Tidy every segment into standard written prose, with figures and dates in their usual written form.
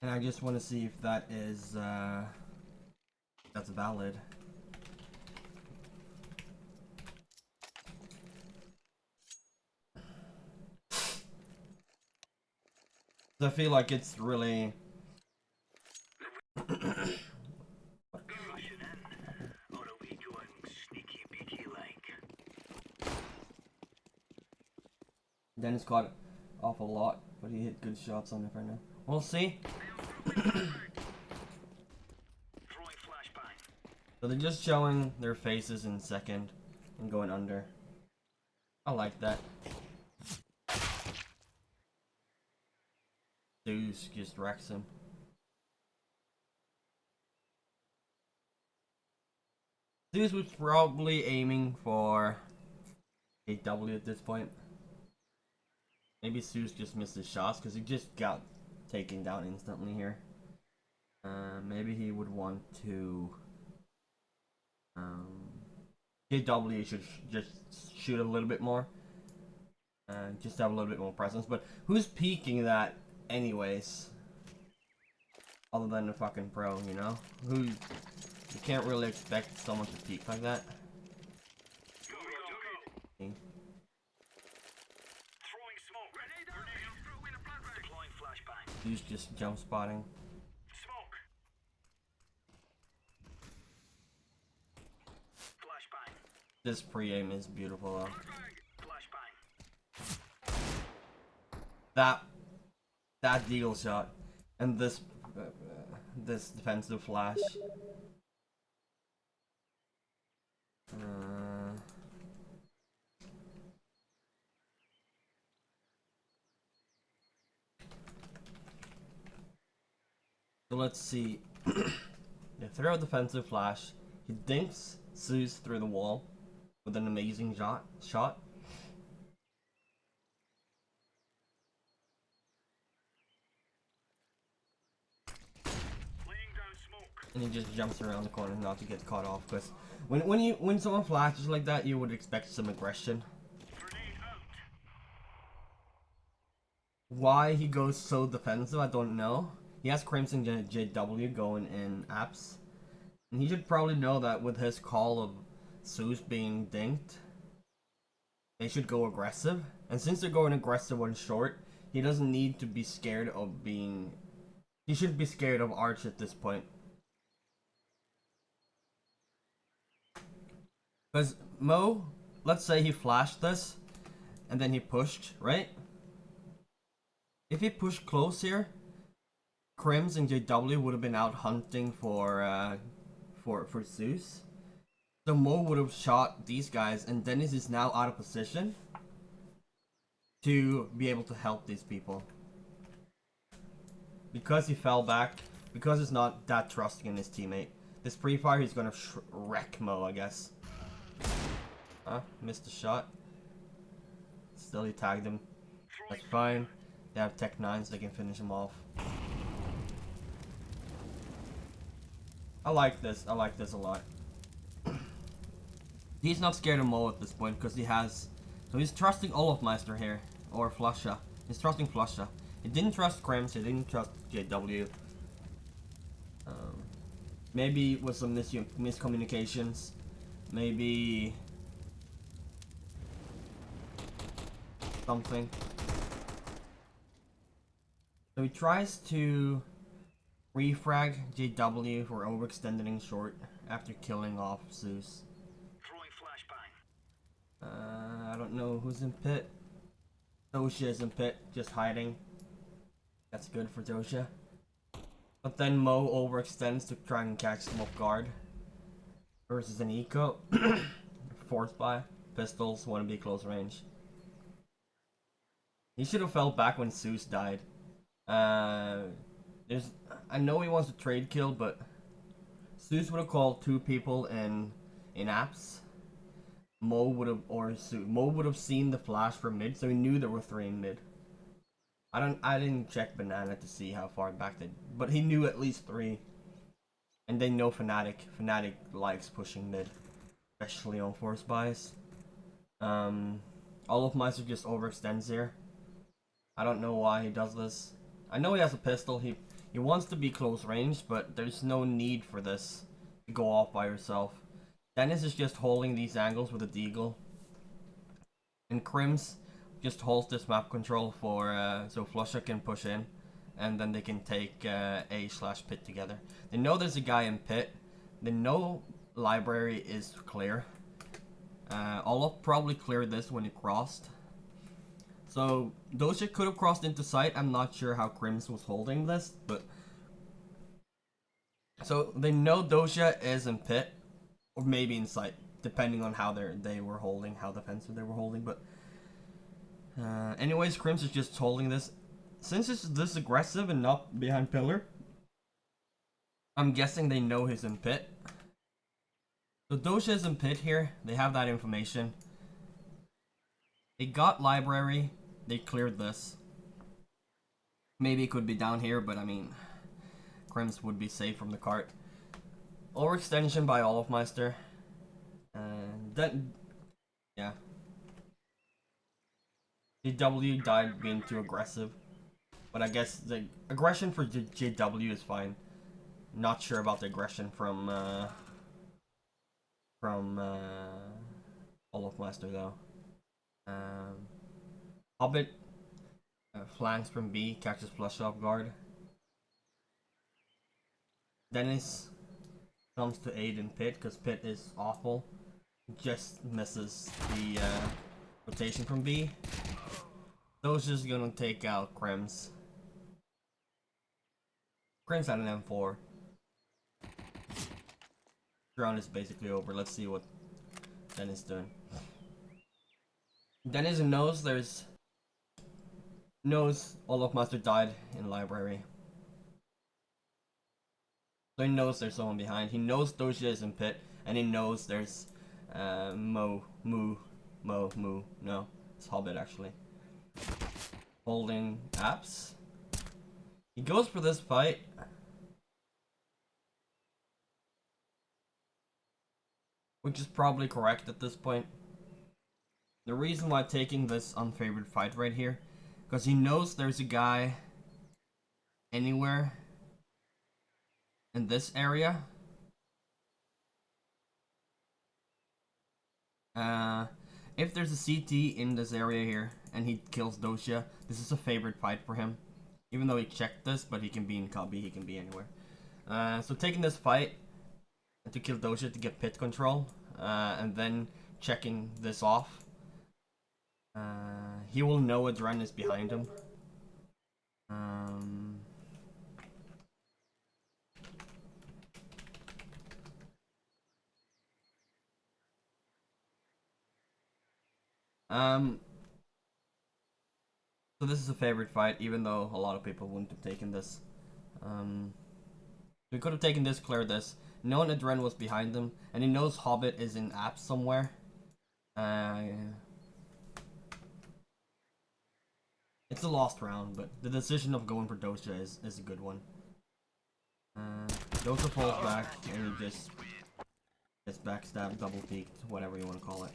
And I just want to see if that is that's valid. I feel like it's really Dennis caught off a lot, but he hit good shots on it right now. We'll see. So they're just showing their faces in second and going under. I like that. Zeus just wrecks him. Zeus was probably aiming for a W at this point. Maybe Zeus just missed his shots because he just got taken down instantly here. Maybe he would want to. JW should just shoot a little bit more. Just have a little bit more presence. But who's peeking that anyways? Other than the fucking pro, you know? You can't really expect someone to peek like that. He's just jump spotting. This pre-aim is beautiful though. That deagle shot and this defensive flash. So let's see. Yeah, throw a defensive flash. He dinks Zeus through the wall with an amazing shot. And he just jumps around the corner not to get caught off. Because when someone flashes like that, you would expect some aggression. Why he goes so defensive, I don't know. He has Crimson JW going in apps. And he should probably know that with his call of Zeus being dinked, they should go aggressive. And since they're going aggressive on short, he doesn't need to be scared of being... He shouldn't be scared of Arch at this point. Because Mo, let's say he flashed this, and then he pushed, right? If he pushed close here, Crims and JW would have been out hunting for Zeus. So Mo would have shot these guys, and Dennis is now out of position to be able to help these people. Because he fell back, because he's not that trusting in his teammate. This pre-fire, he's gonna wreck Mo, I guess. Missed the shot. Still, he tagged him. That's fine. They have Tech 9s, they can finish him off. I like this a lot. He's not scared of Mo at this point because he has... So he's trusting Olofmeister here, or Flusha. He's trusting Flusha. He didn't trust Krems, he didn't trust JW. Maybe with some miscommunications. Maybe... something. So he tries to refrag JW for overextending short after killing off Zeus. I don't know who's in pit. Dosha is in pit, just hiding. That's good for Dosha. But then Mo overextends to try and catch him off guard. Versus an eco. Forced by pistols, want to be close range. He should have fell back when Zeus died. I know he wants to trade kill, but Zeus would have called 2 people in apps. Mo would have seen the flash from mid, so he knew there were 3 in mid. I didn't check Banana to see how far back they, but he knew at least 3. And they know Fnatic. Fnatic likes pushing mid, especially on force buys. Olofmeister just overextends here. I don't know why he does this. I know he has a pistol. He wants to be close range, but there's no need for this to go off by yourself. Dennis is just holding these angles with a deagle. And Crims just holds this map control for so Flusha can push in, and then they can take A/pit together. They know there's a guy in pit. They know library is clear. Olaf probably cleared this when he crossed. So Doja could have crossed into sight. I'm not sure how Crims was holding this, but so they know Doja is in pit, or maybe in sight, depending on how they were holding, how defensive they were holding. But anyways, Crims is just holding this. Since it's this aggressive and not behind pillar, I'm guessing they know he's in pit. So Doja is in pit here. They have that information. They got library. They cleared this. Maybe it could be down here, but I mean, Crims would be safe from the cart. Overextension by Olafmeister. And then, yeah. JW died being too aggressive. But I guess the aggression for JW is fine. Not sure about the aggression from Olafmeister though. Hobbit flanks from B, catches flush off guard. Dennis comes to aid in pit because pit is awful. Just misses the rotation from B. Those just gonna take out Crims. Crims had an M4. Round is basically over. Let's see what Dennis doing. Dennis knows Olafmeister died in library. So he knows there's someone behind. He knows Doja is in pit, and he knows there's no, it's Hobbit actually. Holding apps. He goes for this fight. Which is probably correct at this point. The reason why taking this unfavored fight right here, because he knows there's a guy anywhere in this area. If there's a CT in this area here and he kills Doja, this is a favorite fight for him. Even though he checked this, but he can be in Cubby, he can be anywhere. So taking this fight to kill Doja to get pit control, and then checking this off. He will know Adren is behind him. So this is a favorite fight, even though a lot of people wouldn't have taken this. We could have taken this, cleared this, known Adren was behind him, and he knows Hobbit is in apps somewhere. It's a lost round, but the decision of going for Doja is a good one. Doja falls back, and he just backstab, double peeked, whatever you want to call it.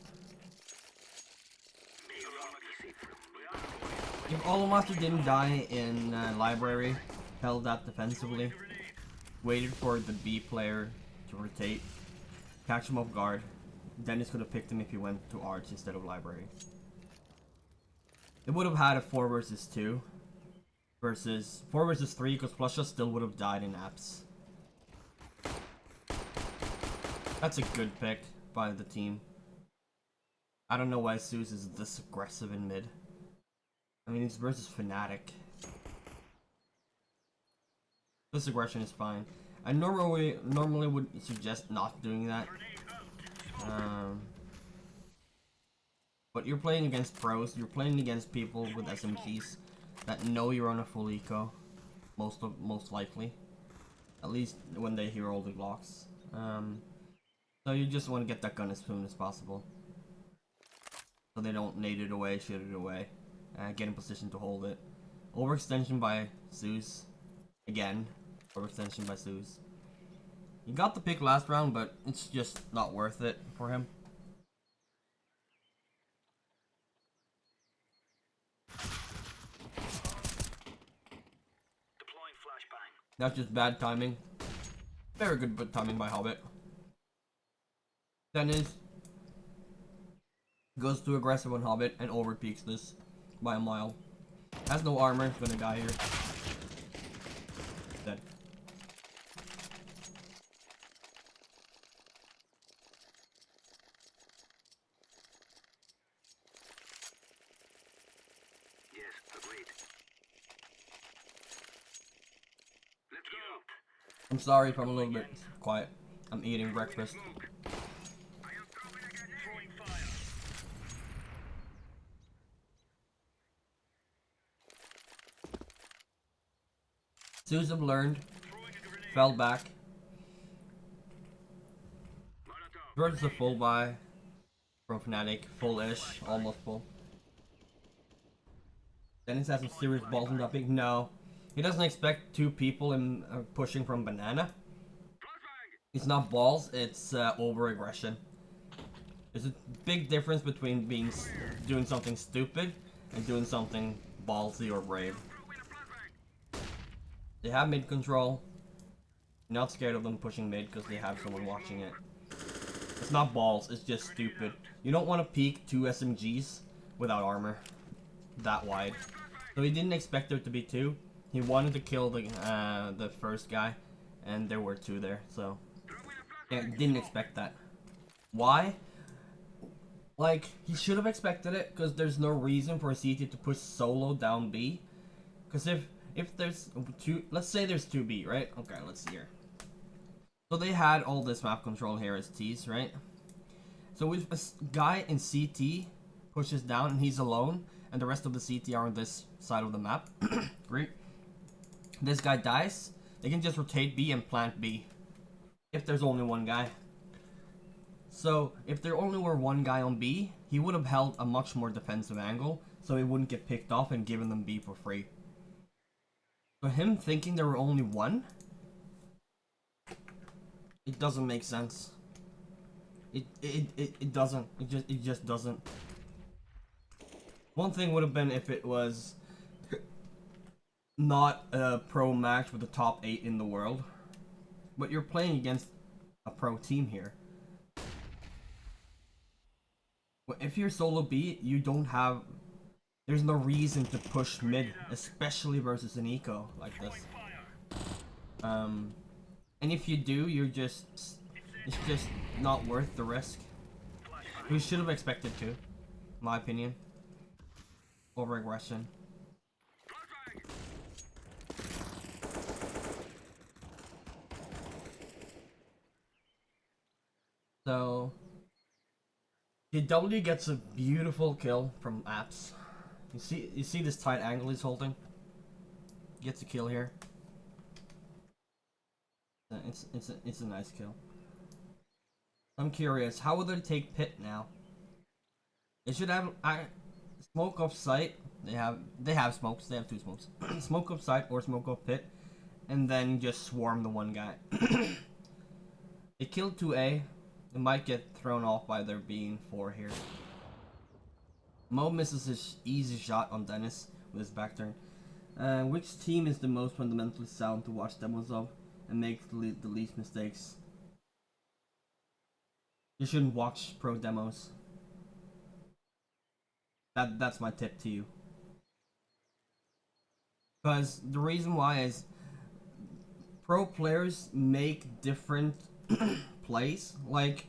If Olafmeister didn't die in library, held that defensively, waited for the B player to rotate, catch him off guard, Dennis could have picked him if he went to Arch instead of library. It would have had a 4 versus 2 versus 4 versus 3 because Flusha still would have died in apps. That's a good pick by the team. I don't know why Zeus is this aggressive in mid. I mean, he's versus Fnatic. This aggression is fine. I normally would suggest not doing that. But you're playing against pros. You're playing against people with SMGs that know you're on a full eco, most likely. At least when they hear all the blocks. So you just want to get that gun as soon as possible, so they don't nade it away, shoot it away. Get in position to hold it. Overextension by Zeus. Again, overextension by Zeus. He got the pick last round, but it's just not worth it for him. That's just bad timing. Very good timing by Hobbit. Dennis goes too aggressive on Hobbit and overpeaks this by a mile. Has no armor, gonna die here. Dead. Yes, agreed. Let's go. I'm sorry if I'm a little bit quiet. I'm eating breakfast. I am throwing a grenade. Throwing fire. Susan learned, Throwing a grenade. fell back. Molotov. Versus a full buy from Fnatic, full-ish, almost full. Dennis has some serious balls in that big. No, he doesn't expect two people in pushing from banana. It's not balls, it's over-aggression. There's a big difference between doing something stupid and doing something ballsy or brave. They have mid control. Not scared of them pushing mid because they have someone watching it. It's not balls, it's just stupid. You don't want to peek two SMGs without armor that wide. So he didn't expect there to be two. He wanted to kill the first guy, and there were two there. So yeah, didn't expect that. Why? Like, he should have expected it because there's no reason for a CT to push solo down B. Because if there's two, let's say there's 2B, right? Okay, let's see here. So they had all this map control here as T's, right? So if a guy in CT pushes down and he's alone, and the rest of the CT are on this side of the map, great. This guy dies, they can just rotate B and plant B. If there's only one guy. So if there only were one guy on B, he would have held a much more defensive angle, so he wouldn't get picked off and given them B for free. So him thinking there were only one, it doesn't make sense. It doesn't. It just doesn't. One thing would have been if it was not a pro match with the top 8 in the world, but you're playing against a pro team here. If you're solo B, you don't have. There's no reason to push mid, especially versus an eco like this. And if you do, it's just not worth the risk. We should have expected to, in my opinion. Over aggression. So the W gets a beautiful kill from apps. You see this tight angle he's holding? Gets a kill here. It's a nice kill. I'm curious, how will they take pit now? They should have smoke off site. They have smokes. They have 2 smokes. Smoke off site or smoke off pit, and then just swarm the one guy. They killed 2A. They might get thrown off by there being 4 here. Mo misses his easy shot on Dennis with his back turn. Which team is the most fundamentally sound to watch demos of and make the least mistakes? You shouldn't watch pro demos. That's my tip to you. Because the reason why is pro players make different plays. Like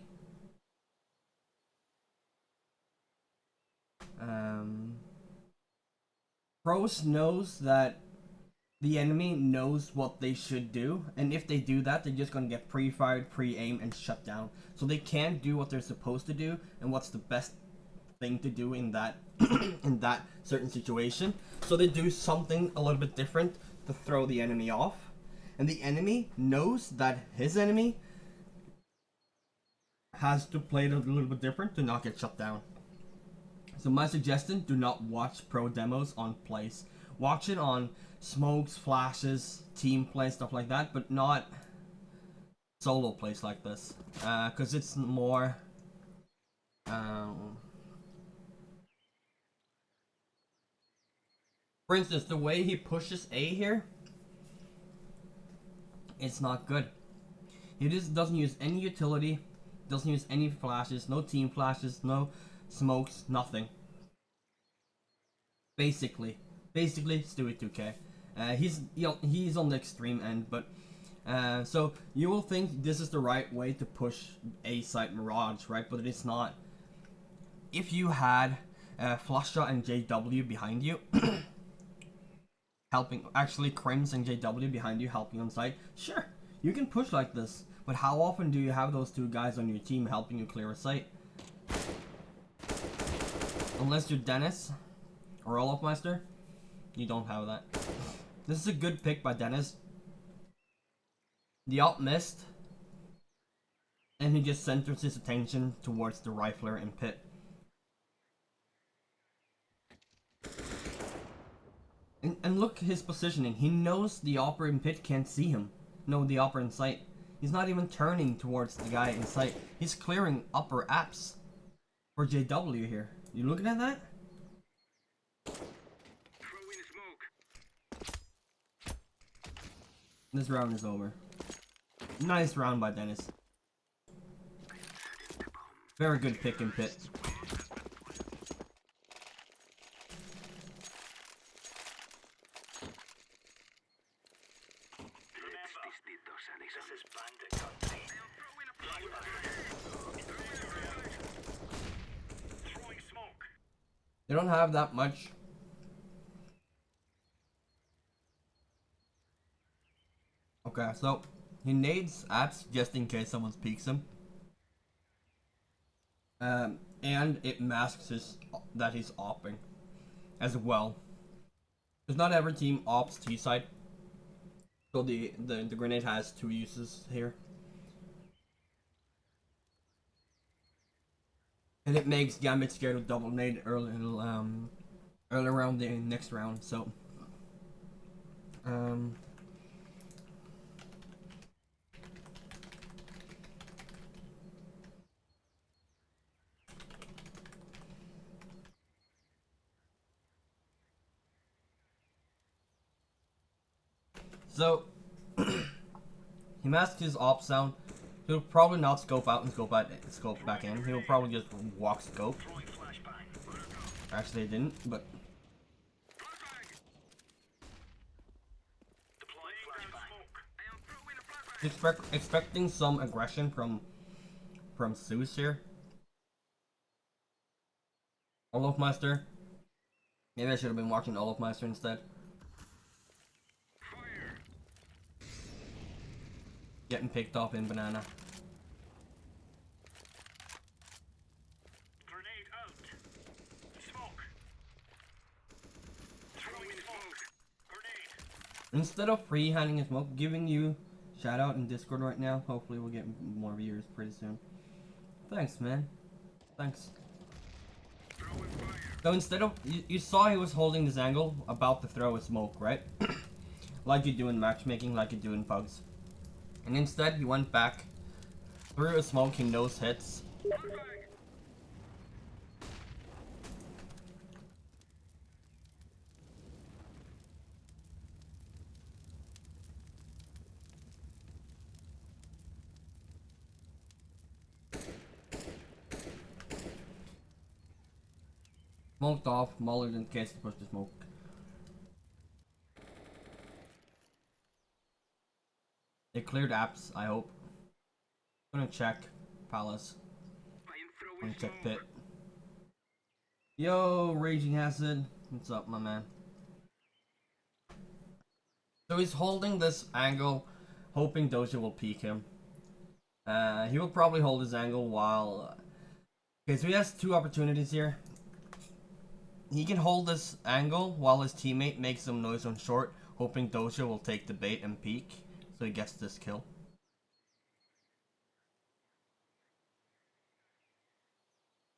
pros knows that the enemy knows what they should do, and if they do that, they're just gonna get pre-fired, pre-aimed, and shut down. So they can't do what they're supposed to do, and what's the best thing to do in that in that certain situation. So they do something a little bit different to throw the enemy off, and the enemy knows that his enemy has to play it a little bit different to not get shut down. So my suggestion: do not watch pro demos on plays. Watch it on smokes, flashes, team play, stuff like that, but not solo plays like this, because it's more for instance, the way he pushes A here, It's not good. He just doesn't use any utility, doesn't use any flashes, no team flashes, no smokes, nothing. Basically Stewie 2K. He's on the extreme end, but so you will think this is the right way to push A site Mirage, right? But it's not. If you had Flusha and JW behind you, helping, actually Crims and JW behind you helping on site, sure, you can push like this. But how often do you have those two guys on your team helping you clear a site? Unless you're Dennis or Olofmeister, you don't have that. This is a good pick by Dennis. The op missed, and he just centers his attention towards the rifler and pit. And look his positioning. He knows the opper in pit can't see him. No, the opper in sight. He's not even turning towards the guy in sight. He's clearing upper apps for JW here. You looking at that? This round is over. Nice round by Dennis. Very good pick in pit. They don't have that much. Okay, so he nades apps just in case someone peeks him. And it masks that he's opping as well. Because not every team opts T side. So the grenade has two uses here. And it makes Gambit scared of double nade early around the next round, so he masked his op sound. He'll probably not scope out and scope back in. He'll probably just walk scope. Actually, he didn't, but expecting some aggression from Zeus here. Olofmeister. Maybe I should have been watching Olofmeister instead. Getting picked off in banana. Grenade out. Smoke. Throwing smoke. Grenade. Instead of free-handing his smoke, giving you shout out in Discord right now. Hopefully we'll get more viewers pretty soon. Thanks, man. Thanks. So instead of you saw he was holding this angle about to throw a smoke, right? Like you do in matchmaking, like you do in pugs. And instead he went back, threw a smoke, he knows hits. Smoked off, mullered in case to push the smoke. They cleared apps, I hope. I'm gonna check Palace. I'm gonna check pit. Yo, Raging Acid. What's up, my man? So he's holding this angle, hoping Doja will peek him. He will probably hold his angle while... Okay, so he has two opportunities here. He can hold this angle while his teammate makes some noise on short, hoping Doja will take the bait and peek, so he gets this kill.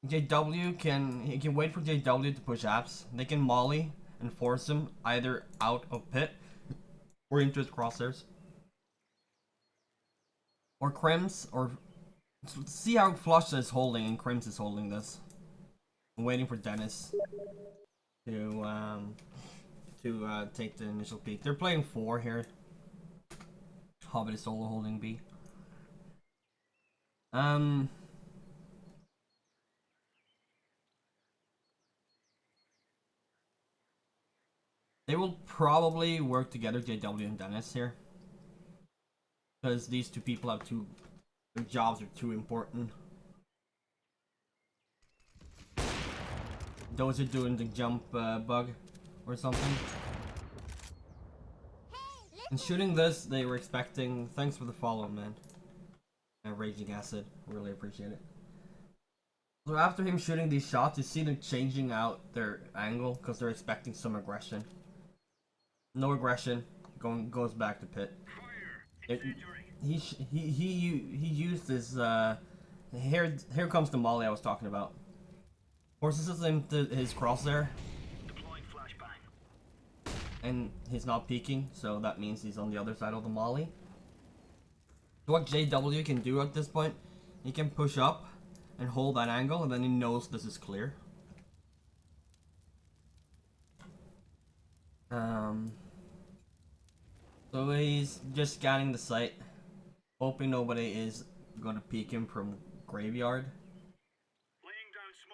JW he can wait for JW to push apps. They can molly and force him either out of pit or into his crosshairs. Or Crims, or see how Flush is holding and Crims is holding this. I'm waiting for Dennis to take the initial peek. They're playing 4 here. Hobbit is solo holding B. They will probably work together, JW and Dennis here, because these two people have their jobs are too important. Those are doing the jump bug or something. And shooting this, they were expecting. Thanks for the follow, man. Raging Acid, really appreciate it. So after him shooting these shots, you see them changing out their angle because they're expecting some aggression. No aggression, goes back to pit. He used his here comes the molly I was talking about. Forces him to his crosshair. Deploying flashbang. And he's not peeking, so that means he's on the other side of the molly. So what JW can do at this point, he can push up and hold that angle, and then he knows this is clear. So he's just scanning the site, hoping nobody is gonna peek him from graveyard.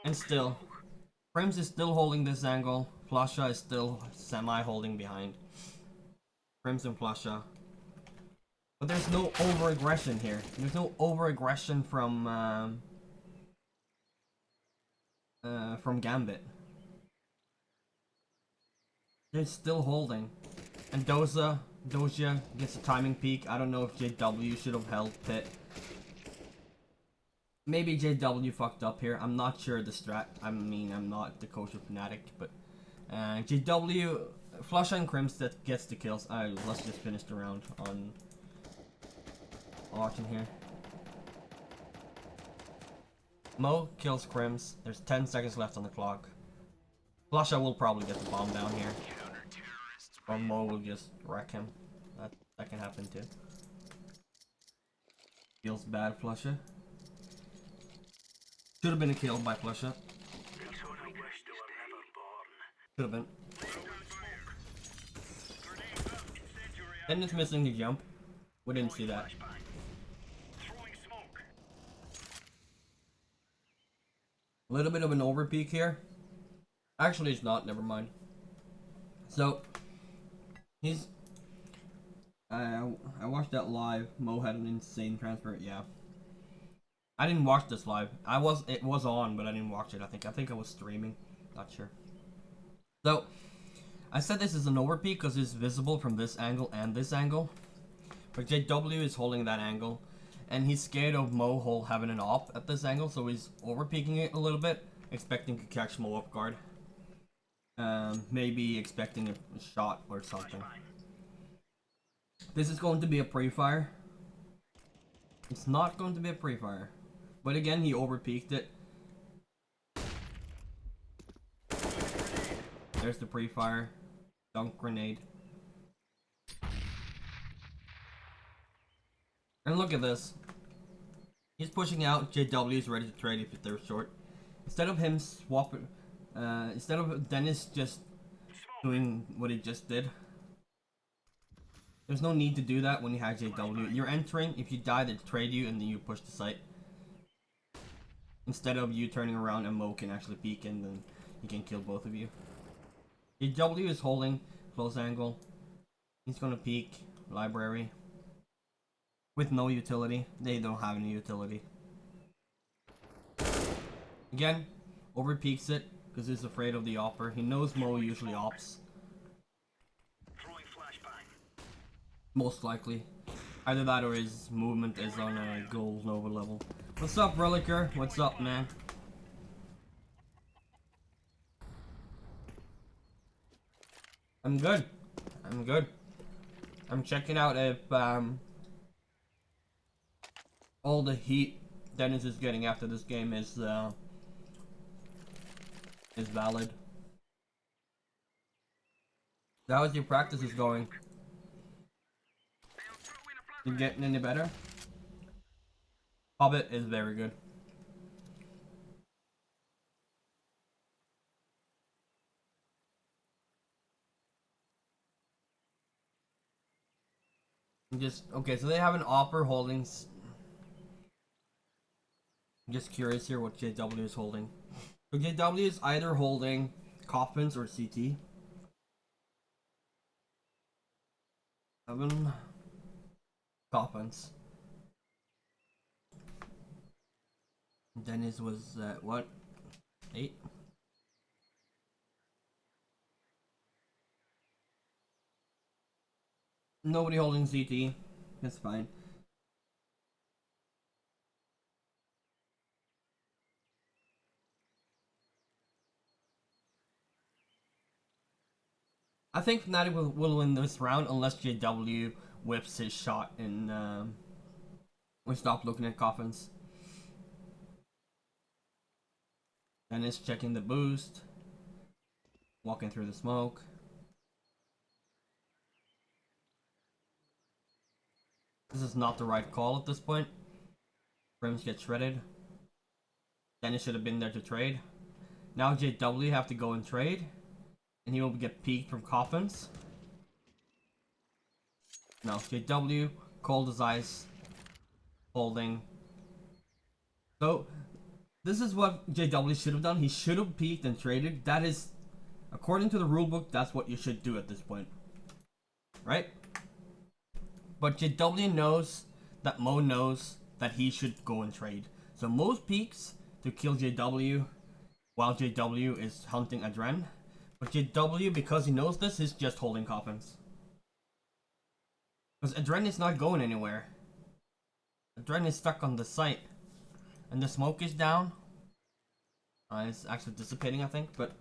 And still, Prims is still holding this angle. Flasha is still semi-holding behind. Prims and Flasha. But there's no over-aggression here. There's no over-aggression from Gambit. They're still holding. And Doja gets a timing peak. I don't know if JW should have held pit. Maybe JW fucked up here. I'm not sure the strat. I mean, I'm not the coach of Fnatic, but JW, Flush and Crims that gets the kills. Let's just finish the round on watching here. Mo kills Crims. There's 10 seconds left on the clock. Flusha will probably get the bomb down here. Or Mo will just wreck him. That can happen too. Feels bad, Flusha. Should have been a kill by Flusha. Should have been. Dennis missing the jump. We didn't see that. A little bit of an overpeak here. Actually, it's not. Never mind. So he's. I watched that live. Mo had an insane transfer. Yeah. I didn't watch this live. It was on, but I didn't watch it. I think I was streaming. Not sure. So I said this is an overpeak because it's visible from this angle and this angle. But JW is holding that angle, and he's scared of Mo having an op at this angle, so he's overpeaking it a little bit, expecting to catch Mo off guard. Maybe expecting a shot or something. This is going to be a pre-fire. It's not going to be a pre-fire. But again, he overpeaked it. There's the pre-fire. Dunk grenade. And look at this. He's pushing out. JW is ready to trade if they're short. Instead of him swapping, instead of Dennis just doing what he just did. There's no need to do that when you have JW. You're entering. If you die, they trade you, and then you push the site. Instead of you turning around and Mo can actually peek and then he can kill both of you. JW is holding close angle. He's gonna peek library. With no utility. They don't have any utility. Again, over peeks it because he's afraid of the opper. He knows Mo usually ops. Most likely. Either that or his movement is on a gold Nova level. What's up, Relicer? What's up, man? I'm good. I'm good. I'm checking out if all the heat Dennis is getting after this game is valid. How's your practices going? You getting any better? Hobbit is very good. Just okay, so they have an Opper holding. I'm just curious here what JW is holding. So JW is either holding Coffins or CT. 7 Coffins. Dennis was what? 8. Nobody holding CT. That's fine. I think Fnatic will win this round unless JW whips his shot and we stop looking at coffins. Dennis checking the boost. Walking through the smoke. This is not the right call at this point. Frames get shredded. Dennis should have been there to trade. Now JW have to go and trade. And he will get peeked from coffins. No, JW, cold as ice. Holding. So, this is what JW should have done. He should have peeked and traded. That is, according to the rulebook, that's what you should do at this point. Right? But JW knows that Mo knows that he should go and trade. So Mo's peeks to kill JW while JW is hunting Adren. But JW, because he knows this, is just holding coffins. Because Adren is not going anywhere. Adren is stuck on the site. And the smoke is down. It's actually dissipating, I think, but...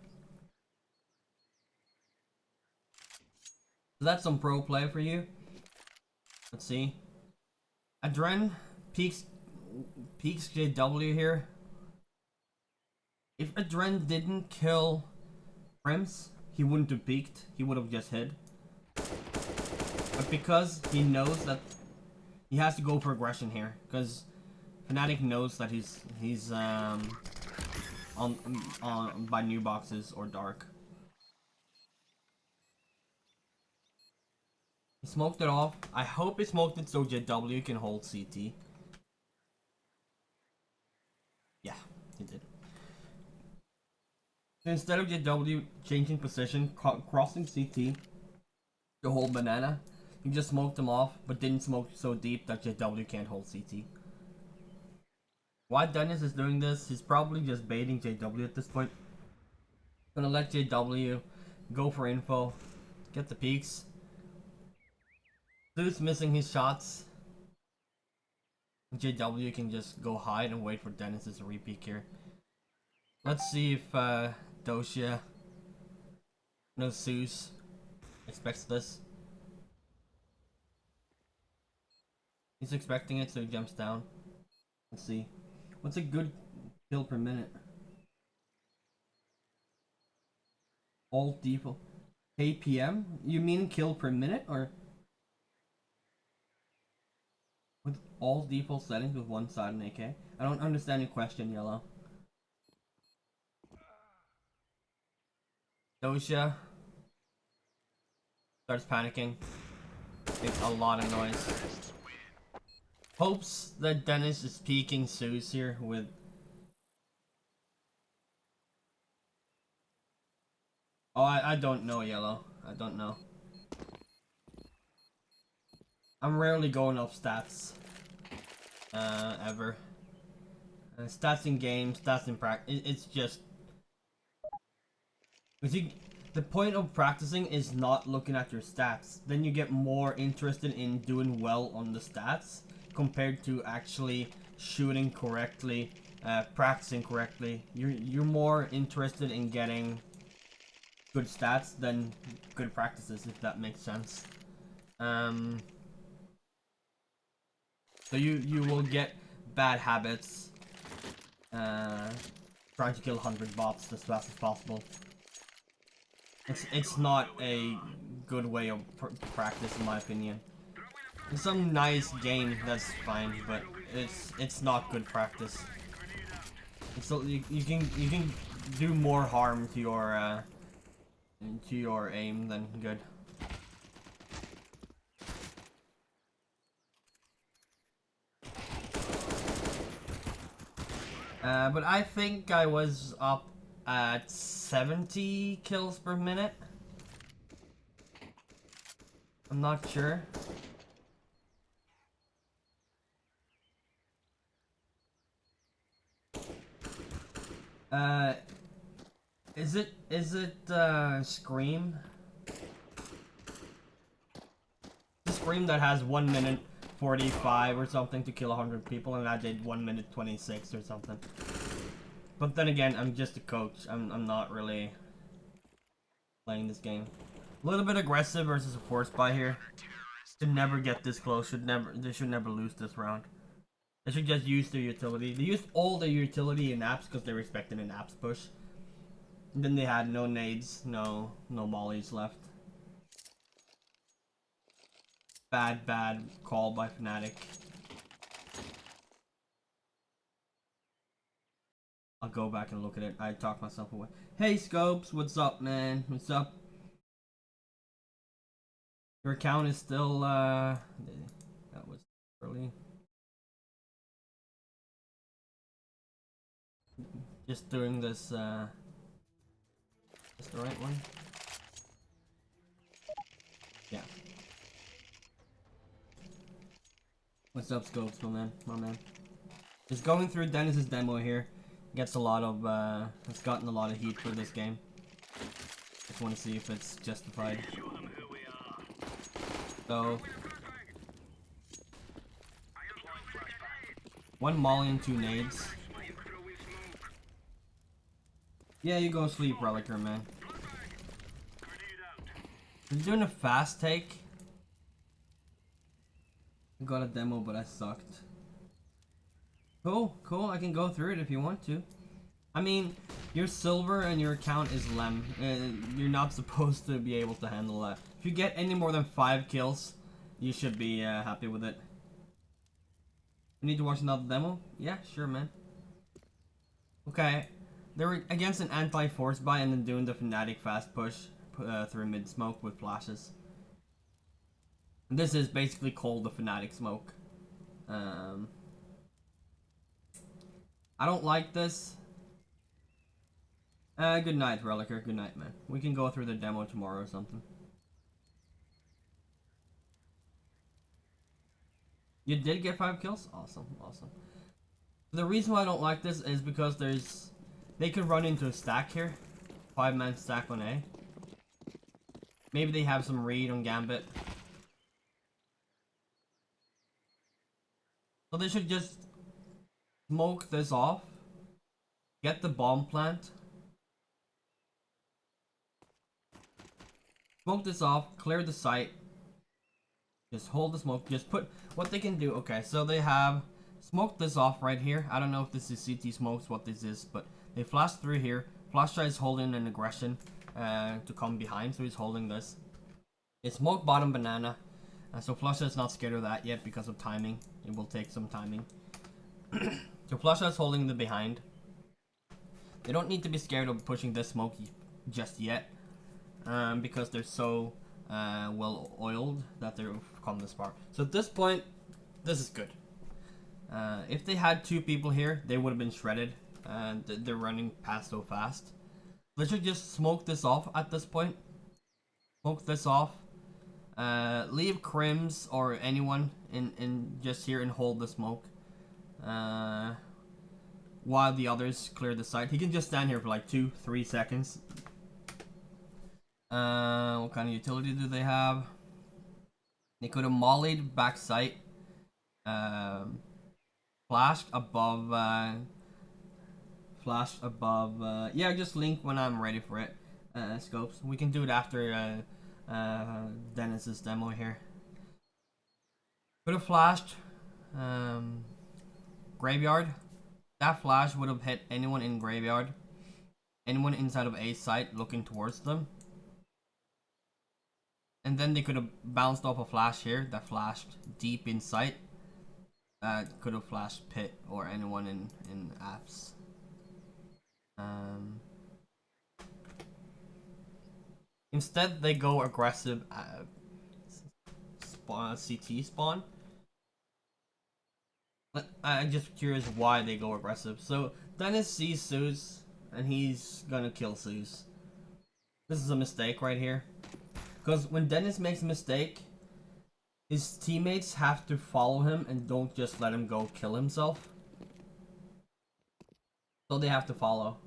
So that's some pro play for you. Let's see. Adren peeks JW here. If Adren didn't kill Prims, he wouldn't have peeked. He would have just hid. But because he knows that he has to go for aggression here, because Fnatic knows that he's on by new boxes or dark. He smoked it off. I hope he smoked it so JW can hold CT. Yeah, he did. So instead of JW changing position, crossing CT to hold banana, he just smoked him off, but didn't smoke so deep that JW can't hold CT. Why Dennis is doing this, he's probably just baiting JW at this point. Gonna let JW go for info, get the peaks. Zeus missing his shots. JW can just go hide and wait for Dennis's repeat here. Let's see if Dosia, no Zeus, expects this. He's expecting it, so he jumps down. Let's see. What's a good kill per minute? All default. KPM? You mean kill per minute or? With all default settings with one side and AK? I don't understand your question, Yellow. Dosia starts panicking. Makes a lot of noise. Hopes that Dennis is peeking Zeus here with... Oh, I don't know, Yellow. I don't know. I'm rarely going off stats. Ever. Stats in game, stats in practice. It's just... The point of practicing is not looking at your stats. Then you get more interested in doing well on the stats compared to actually shooting correctly, practicing correctly. You're more interested in getting good stats than good practices, if that makes sense. So you will get bad habits, trying to kill 100 bots as fast as possible. It's not a good way of practice, in my opinion. In some nice game, that's fine, but it's not good practice. So you can do more harm to your aim than good. But I think I was up at 70 kills per minute. I'm not sure. Uh, is it Scream? The Scream that has 1 minute 45 or something to kill 100 people, and I did 1 minute 26 or something. But then again, I'm just a coach. I'm not really playing this game. A little bit aggressive versus a force buy here. Should never get this close. They should never lose this round. They should just use their utility. They used all their utility in apps because they were expecting an apps push. And then they had no nades, no mollies left. Bad call by Fnatic. I'll go back and look at it. I talked myself away. Hey Scopes, what's up, man? What's up? Your account is still that was early. Just doing this is the right one? Yeah. What's up, Scopes, my man? Just going through Dennis's demo here. Gets a lot of it's gotten a lot of heat for this game. Just want to see if it's justified. So 1 molly and 2 nades. Yeah, you go sleep, Relicer, man. He's doing a fast take. I got a demo, but I sucked. Cool, I can go through it if you want to. I mean, you're silver and your account is lem. You're not supposed to be able to handle that. If you get any more than 5 kills, you should be happy with it. You need to watch another demo? Yeah, sure, man. Okay, they were against an anti-force buy and then doing the Fnatic fast push through mid smoke with flashes. And this is basically called the Fnatic smoke. I don't like this. Good night, Relicer. Good night, man. We can go through the demo tomorrow or something. You did get 5 kills? Awesome. The reason why I don't like this is because they could run into a stack here. 5-man stack on A. Maybe they have some read on gambit. So they should just smoke this off. Get the bomb plant. Smoke this off, clear the site. Just hold the smoke, just put what they can do. Okay, so they have smoked this off right here. I don't know if this is CT smokes, what this is, but they flash through here. Flash is holding an aggression to come behind, so he's holding this. It's smoke bottom banana. So Flusha is not scared of that yet because of timing. It will take some timing. So Flusha is holding the behind. They don't need to be scared of pushing this smoke just yet. Because they're so well oiled that they've come this far. So at this point, this is good. If they had 2 people here, they would have been shredded. They're running past so fast. Let's just smoke this off at this point. Smoke this off. Leave Crims or anyone in just here and hold the smoke. While the others clear the site. He can just stand here for like 2-3 seconds. What kind of utility do they have? They could have mollied back sight. Flashed above. Yeah, just link when I'm ready for it. Scopes. We can do it after Dennis's demo here. Could have flashed. Graveyard. That flash would have hit anyone in graveyard. Anyone inside of A site looking towards them. And then they could have bounced off a flash here that flashed deep in sight. That could have flashed Pit or anyone in apps. Instead, they go aggressive CT spawn. I'm just curious why they go aggressive. So Dennis sees Zeus, and he's gonna kill Zeus. This is a mistake right here. Because when Dennis makes a mistake, his teammates have to follow him and don't just let him go kill himself. So they have to follow.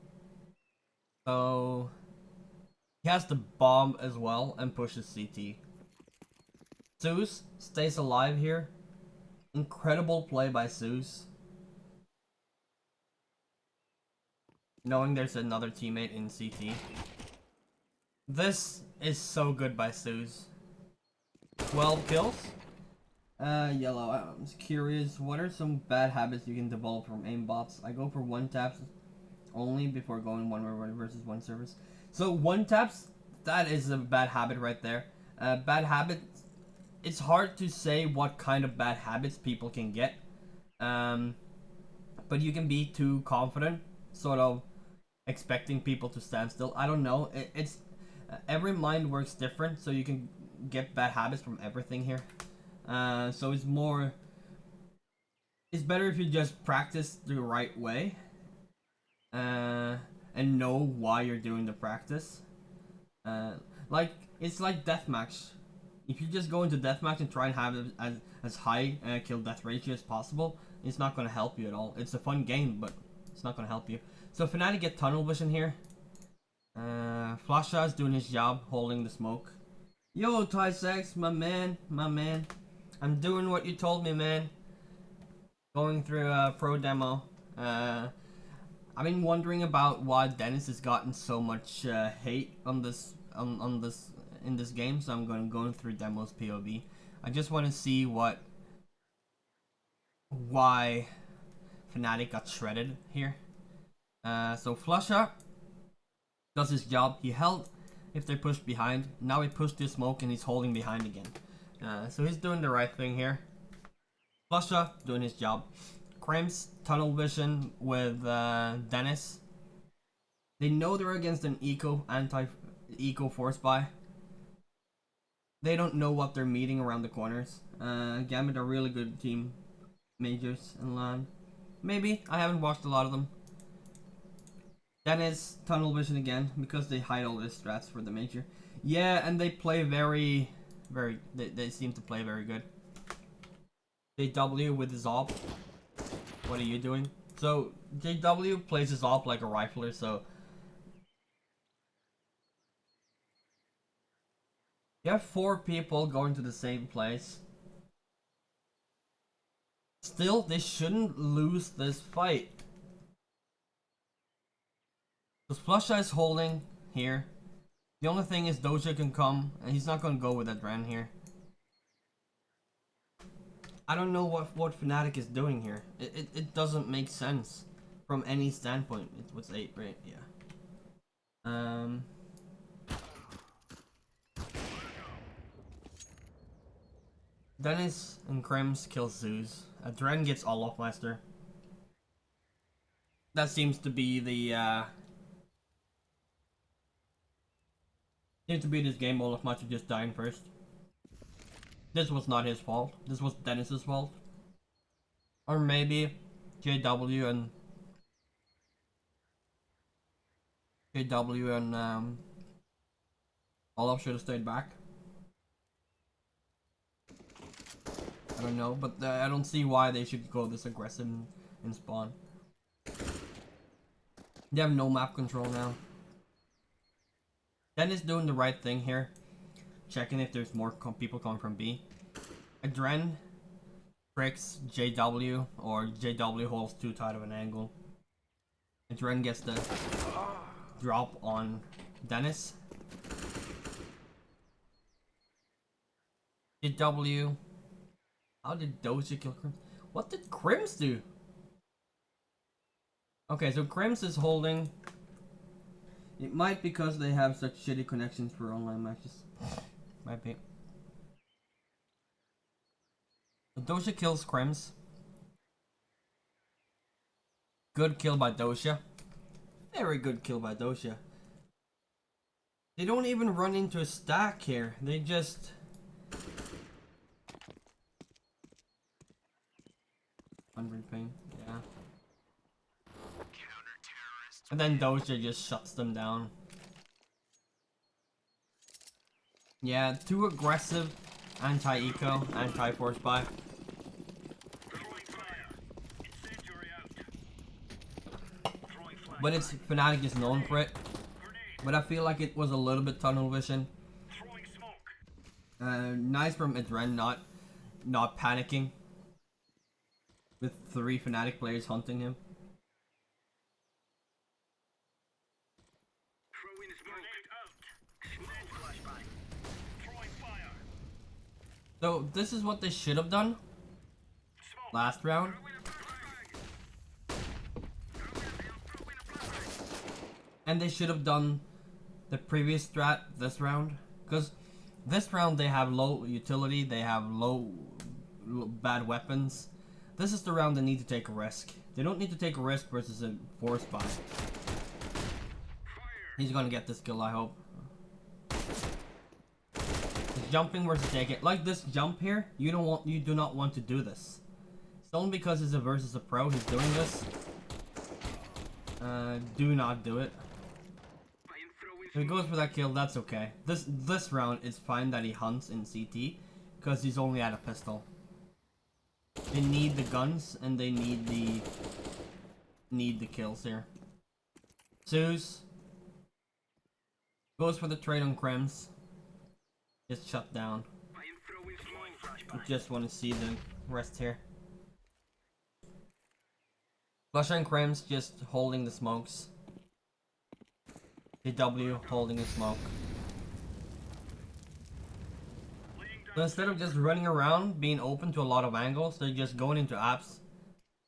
So he has to bomb as well and pushes CT. Zeus stays alive here. Incredible play by Zeus. Knowing there's another teammate in CT. This is so good by Zeus. 12 kills. Yellow, I'm curious, what are some bad habits you can develop from aimbots? I go for one taps only before going one versus one service. So one taps, that is a bad habit right there. Bad habit, it's hard to say what kind of bad habits people can get. But you can be too confident, sort of expecting people to stand still. I don't know. It's every mind works different, so you can get bad habits from everything here. So it's more. It's better if you just practice the right way, and know why you're doing the practice. Like it's like deathmatch. If you just go into deathmatch and try and have as high kill death ratio as possible, it's not gonna help you at all. It's a fun game, but it's not gonna help you. So Fnatic get tunnel vision here. Flasha's doing his job, holding the smoke. Yo, TheZartex, my man. I'm doing what you told me, man. Going through a pro demo. I've been wondering about why Dennis has gotten so much hate on this in this game, so I'm going through demos POV. I just want to see why Fnatic got shredded here. So Flusha does his job. He held if they pushed behind. Now he pushed his smoke and he's holding behind again. So he's doing the right thing here. Flusha doing his job. Crims tunnel vision with Dennis. They know they're against an eco force buy. They don't know what they're meeting around the corners. Gambit are really good team majors in LAN. Maybe, I haven't watched a lot of them. Dennis tunnel vision again because they hide all their strats for the major. Yeah, and they play very they seem to play very good. JW with his op. What are you doing? So JW plays his op like a rifler, so you have 4 people going to the same place. Still, they shouldn't lose this fight. Because Flusha is holding here. The only thing is Doja can come, and he's not going to go with that Ren here. I don't know what Fnatic is doing here. It doesn't make sense from any standpoint. It was 8, right? Yeah. Dennis and Krems kill Zeus. Dren gets Olaf Master. That seems to be the seems to be this game. Olaf Master just dying first. This was not his fault. This was Dennis's fault. Or maybe JW and Olaf should have stayed back. I don't know, but I don't see why they should go this aggressive in spawn. They have no map control now. Dennis doing the right thing here. Checking if there's more people coming from B. Adren tricks JW, or JW holds too tight of an angle. Adren gets the drop on Dennis. JW. How did Doja kill Crims? What did Crims do? Okay, so Crims is holding. It might because they have such shitty connections for online matches. Might be. So Doja kills Crims. Good kill by Doja. Very good kill by Doja. They don't even run into a stack here. They just... 100 ping, yeah. And then Doja just shuts them down. Yeah, too aggressive, anti-eco, anti-force buy. But it's Fnatic is known for it. But I feel like it was a little bit tunnel vision. Nice from Adren not panicking with 3 Fnatic players hunting him. So this is what they should have done last round. And they should have done the previous strat this round. Because this round they have low utility, they have low bad weapons. This is the round they need to take a risk. They don't need to take a risk versus a force buy. He's gonna get this kill, I hope. Jumping versus take it. Like this jump here, you do not want to do this. It's only because it's a versus a pro he's doing this. Do not do it. If he goes for that kill, that's okay. This round it's fine that he hunts in CT because he's only at a pistol. They need the guns and they need the kills here. Zeus goes for the trade on Krems. Just shut down. I just want to see the rest here. Flusher and Krems just holding the smokes. JW holding the smoke. So instead of just running around, being open to a lot of angles, they're just going into apps.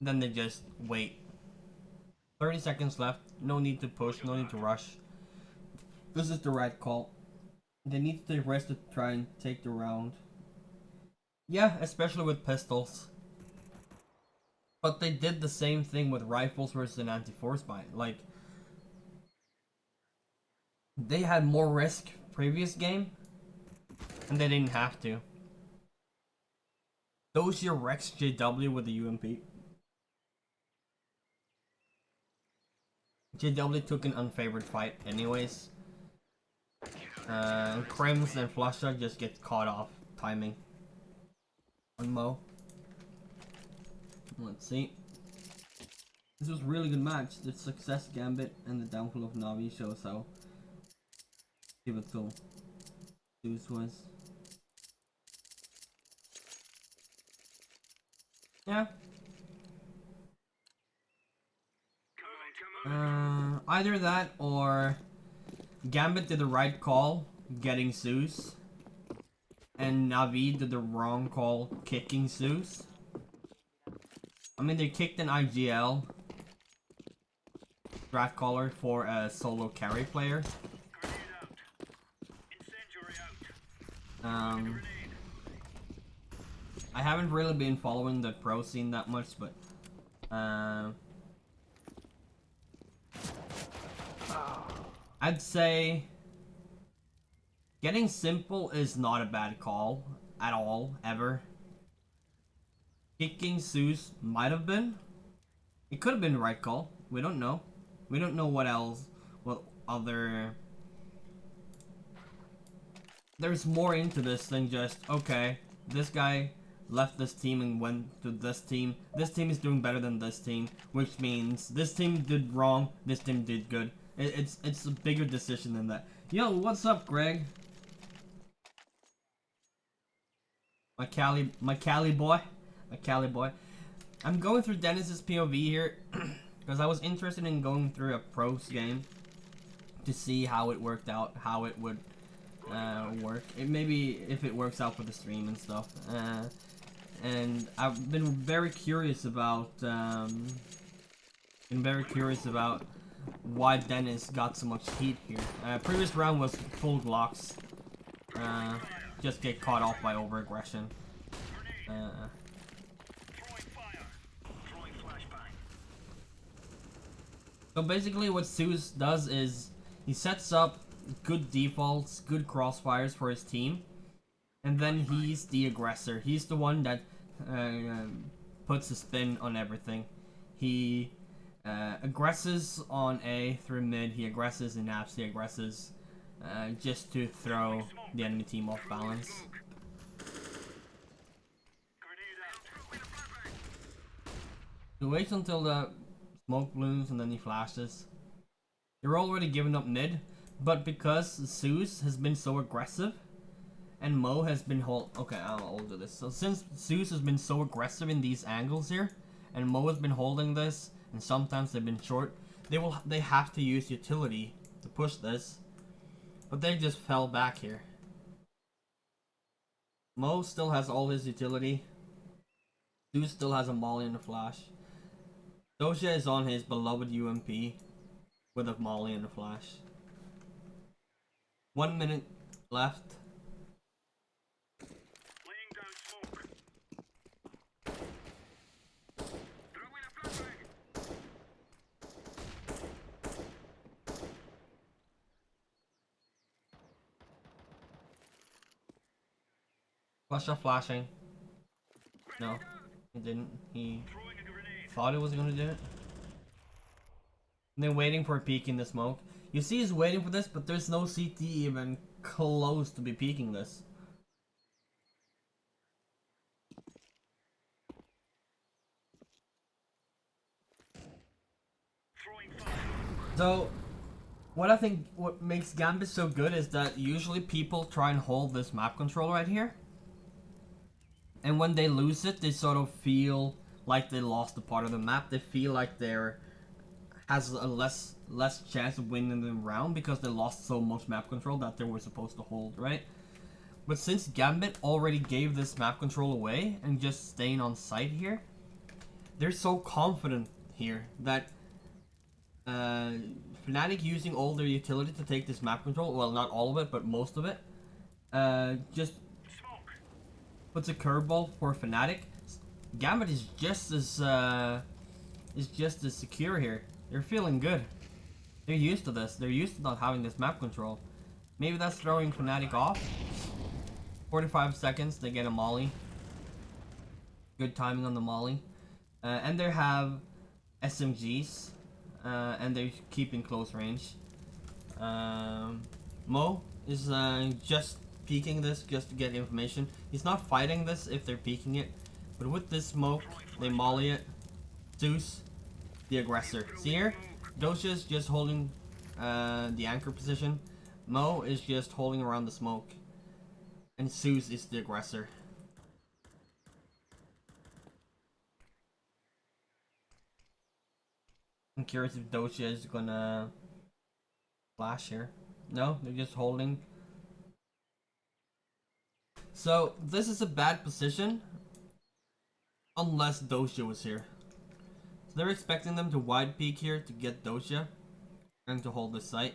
Then they just wait. 30 seconds left. No need to push, no need to rush. This is the right call. They need to take rest to try and take the round. Yeah, especially with pistols. But they did the same thing with rifles versus an anti-force buy. Like, they had more risk previous game, and they didn't have to. Those your Rex JW with the UMP. JW took an unfavored fight anyways. Krems and Flusher just get caught off timing on Mo. Let's see. This was a really good match. The success Gambit and the downfall of Navi shows how pivotal Zeus was. Yeah. Either that or Gambit did the right call, getting Zeus, and Navi did the wrong call, kicking Zeus. I mean, they kicked an IGL strat caller for a solo carry player. I haven't really been following the pro scene that much, but I'd say getting simple is not a bad call at all, ever. Kicking Zeus might have been. It could have been the right call. We don't know. We don't know what else, what other... There's more into this than just, okay, this guy left this team and went to this team. This team is doing better than this team, which means this team did wrong, this team did good. It's a bigger decision than that. Yo, what's up, Greg? My Cali boy. I'm going through Dennis's POV here because I was interested in going through a pros game to see how it worked out, how it would work. Maybe if it works out for the stream and stuff. And I've been very curious about why Dennis got so much heat here. Previous round was full Glocks. Just get caught off by over-aggression. So basically what Zeus does is he sets up good defaults, good crossfires for his team, and then he's the aggressor. He's the one that puts a spin on everything. He Aggresses on A through mid. He aggresses in apps. He aggresses just to throw the enemy team off balance. He waits until the smoke blooms and then he flashes. You're already giving up mid, but because Zeus has been so aggressive and Mo has been okay, I'll do this. So since Zeus has been so aggressive in these angles here, and Mo has been holding this, and sometimes they've been short, they have to use utility to push this, but they just fell back here. Mo still has all his utility. Zeus still has a molly and a flash. Doja is on his beloved UMP with a molly and a flash. 1 minute left. Laying down smoke. Throwing a flashbang. Flasher flashing. No, he didn't. He Throwing a grenade. thought he was gonna do it. And they're waiting for a peek in the smoke. You see he's waiting for this, but there's no CT even close to be peeking this. Throwing fire. So, what makes Gambit so good is that usually people try and hold this map control right here. And when they lose it, they sort of feel like they lost a part of the map. They feel like they're has a less chance of winning the round because they lost so much map control that they were supposed to hold, right? But since Gambit already gave this map control away and just staying on site here, they're so confident here that Fnatic using all their utility to take this map control, well, not all of it, but most of it, just Smoke. puts a curveball for Fnatic. Gambit is just as secure here. They're feeling good. They're used to this. They're used to not having this map control. Maybe that's throwing Fnatic off. 45 seconds, they get a molly. Good timing on the molly. And they have SMGs. And they're keeping close range. Mo is just peeking this just to get information. He's not fighting this if they're peeking it. But with this smoke, they molly it. Zeus, the aggressor. See here? Doja's just holding the anchor position. Mo is just holding around the smoke. And Zeus is the aggressor. I'm curious if Doja is gonna flash here. No, they're just holding. So this is a bad position unless Doja was here. So they're expecting them to wide peek here to get Doja and to hold this site.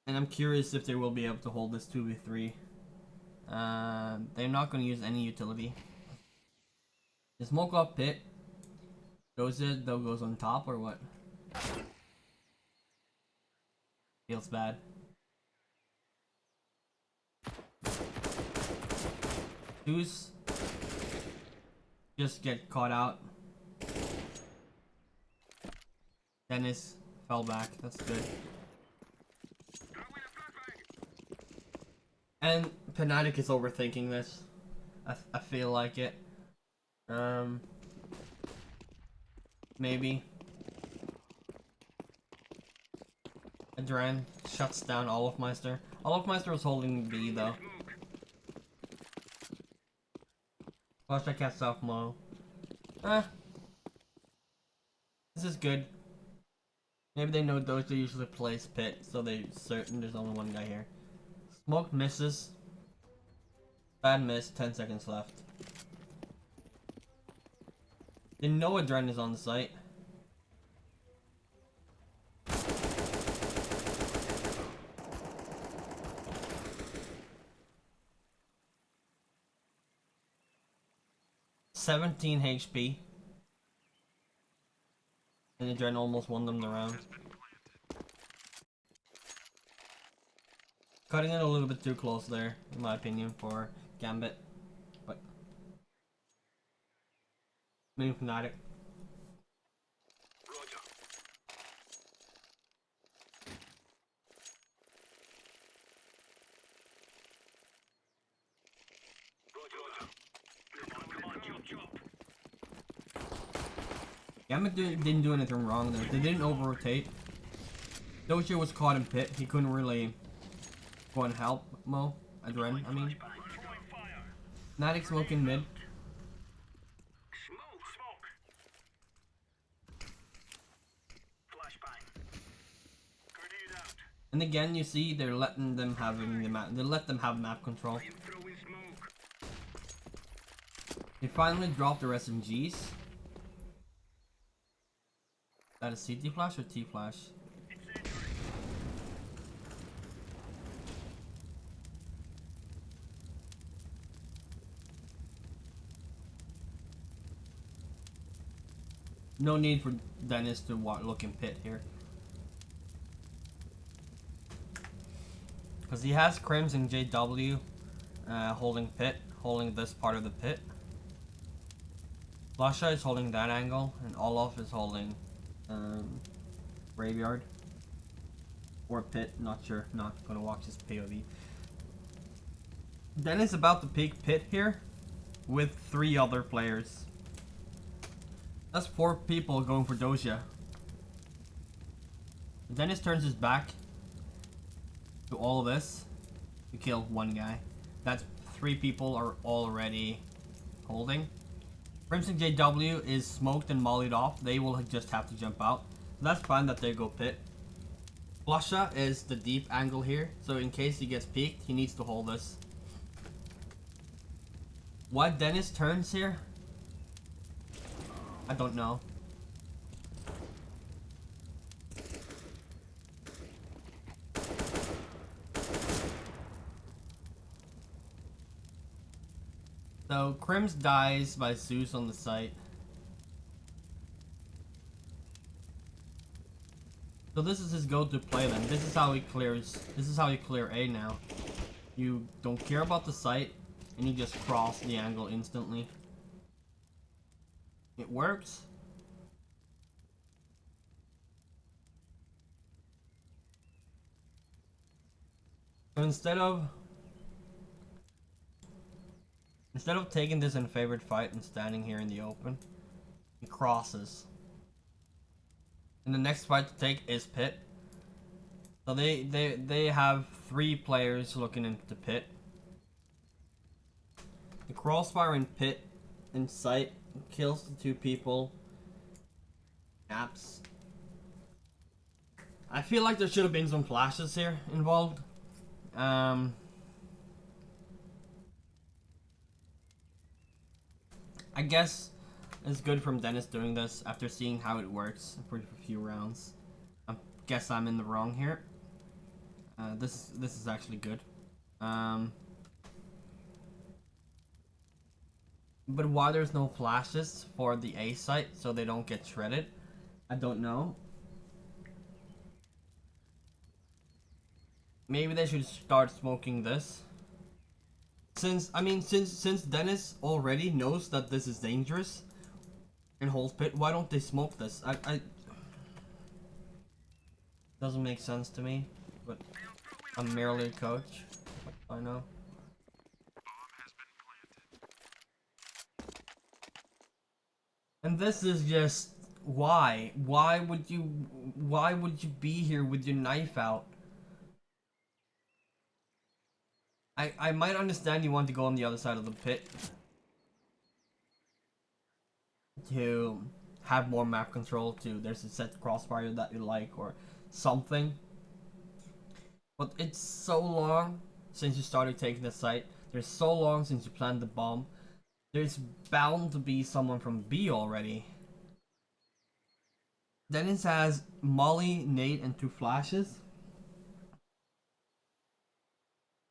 And I'm curious if they will be able to hold this 2v3. They're not going to use any utility. The smoke off pit. Doja though goes on top or what? Feels bad. Zeus just get caught out. Dennis fell back. That's good. And Fnatic is overthinking this. I feel like it. Maybe. Adren shuts down Olofmeister. Olofmeister was holding B though. Flash I cast off Mo. This is good. Maybe they know Doja usually plays pit, so they're certain there's only one guy here. Smoke misses. Bad miss, 10 seconds left. They know Adren is on the site. $17 HP. And Adren almost won them the round. Cutting it a little bit too close there, in my opinion, for Gambit. But maybe Fnatic. Roger Gambit didn't do anything wrong there. They didn't over-rotate. Doja was caught in pit. He couldn't really go and help Mo. Adren, I mean. Fnatic smoking mid. Smoke. Flashbang. Grenade out. And again, you see they're letting them having the map. They let them have map control. I'm throwing smoke. They finally dropped their SMGs. That a CT flash or T flash? No need for Dennis to look in pit here. Because he has Crims and JW holding pit, holding this part of the pit. Lasha is holding that angle, and Olaf is holding graveyard. Or pit, not sure, not gonna watch his POV. Dennis about to peek pit here with 3 other players. That's 4 people going for Doja. Dennis turns his back to all of this to kill 1 guy. That's 3 people are already holding. Crimson JW is smoked and mollied off. They will just have to jump out. So that's fine that they go pit. Flusha is the deep angle here. So in case he gets peeked, he needs to hold this. Why Dennis turns here? I don't know. So Crims dies by Zeus on the site. So this is his go-to play then. This is how he clears. This is how you clear A now. You don't care about the site, and you just cross the angle instantly. It works. So instead of taking this in favorite fight and standing here in the open, he crosses. And the next fight to take is pit. So they have 3 players looking into pit. The crossfire in pit in sight kills the 2 people. Apps. I feel like there should have been some flashes here involved. I guess it's good from Dennis doing this after seeing how it works for a few rounds. I guess I'm in the wrong here. This is actually good. But why there's no flashes for the A site so they don't get shredded, I don't know. Maybe they should start smoking this. Since Dennis already knows that this is dangerous and holds pit, why don't they smoke this? I doesn't make sense to me, but I'm merely a coach. I know. And this is just why? Why would you be here with your knife out? I might understand you want to go on the other side of the pit to have more map control, to there's a set crossfire that you like or something. But it's so long since you started taking the site. There's so long since you planted the bomb. There's bound to be someone from B already. Dennis has Molly, Nate, and 2 flashes.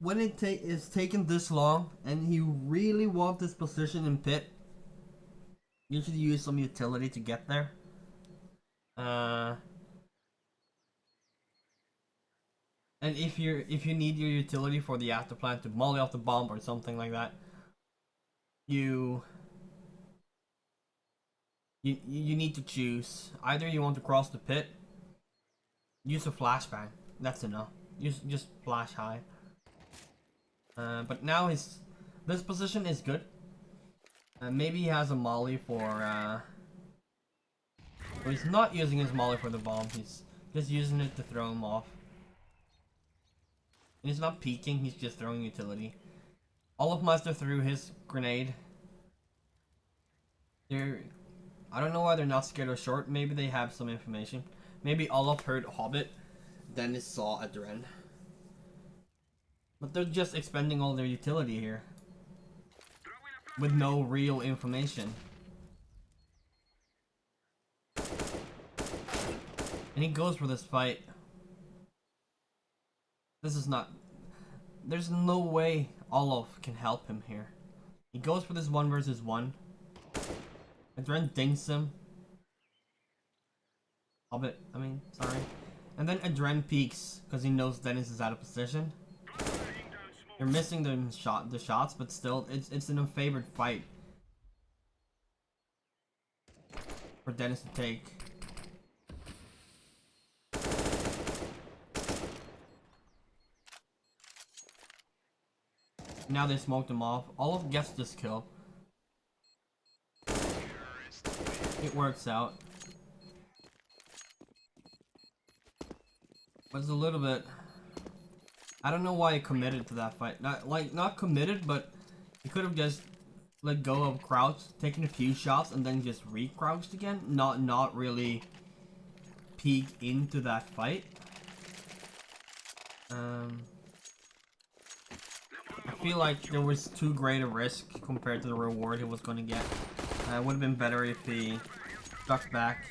When it is taking this long and you really want this position in pit, you should use some utility to get there. And if you need your utility for the after plant to molly off the bomb or something like that, you need to choose. Either you want to cross the pit, use a flashbang. That's enough. Just flash high. But now this position is good. Maybe he has a molly for So he's not using his molly for the bomb, he's just using it to throw him off. And he's not peeking, he's just throwing utility. Olofmeister threw his grenade. I don't know why they're not scared of short. Maybe they have some information. Maybe Olof heard Hobbit, Dennis saw Adren. But they're just expending all their utility here. With no real information. And he goes for this fight. This is not... There's no way Olof can help him here. He goes for this 1 versus 1. Adren dings him. Hobbit, sorry. And then Adren peeks because he knows Dennis is out of position. They're missing the shots, but still, it's an unfavored fight for Dennis to take. Now they smoked him off. Olof gets this kill. It works out. But it's a little bit... I don't know why he committed to that fight. Not committed, but he could have just let go of crouch, taken a few shots, and then just re-crouched again. Not really peek into that fight. I feel like there was too great a risk compared to the reward he was going to get. It would have been better if he stuck back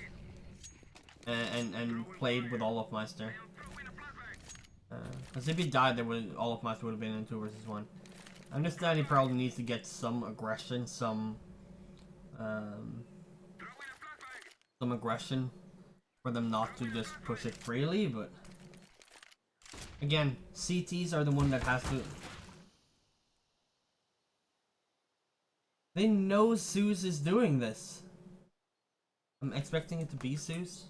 and played with Olofmeister. Because if he died, Olofmeister would have been in 2 versus 1. I understand he probably needs to get some aggression, some aggression for them not to just push it freely, but again, CTs are the one that has to... They know Zeus is doing this. I'm expecting it to be Zeus.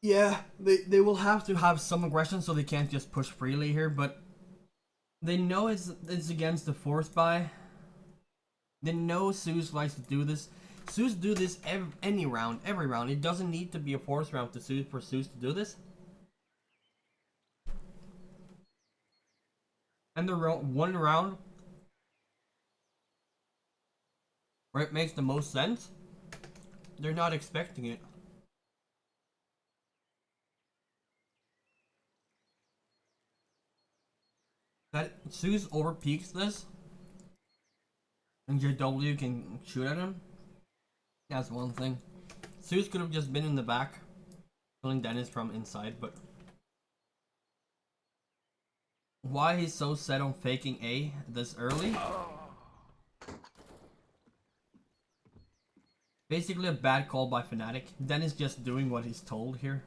Yeah, they will have to have some aggression so they can't just push freely here, but they know it's against the force buy. They know Zeus likes to do this. Zeus do this every round. It doesn't need to be a force round for Zeus to do this. And the one round where it makes the most sense, they're not expecting it. That Zeus overpeaks this, and JW can shoot at him. That's one thing. Zeus could have just been in the back, killing Dennis from inside, but why he's so set on faking A this early? Basically a bad call by Fnatic. Dennis just doing what he's told here.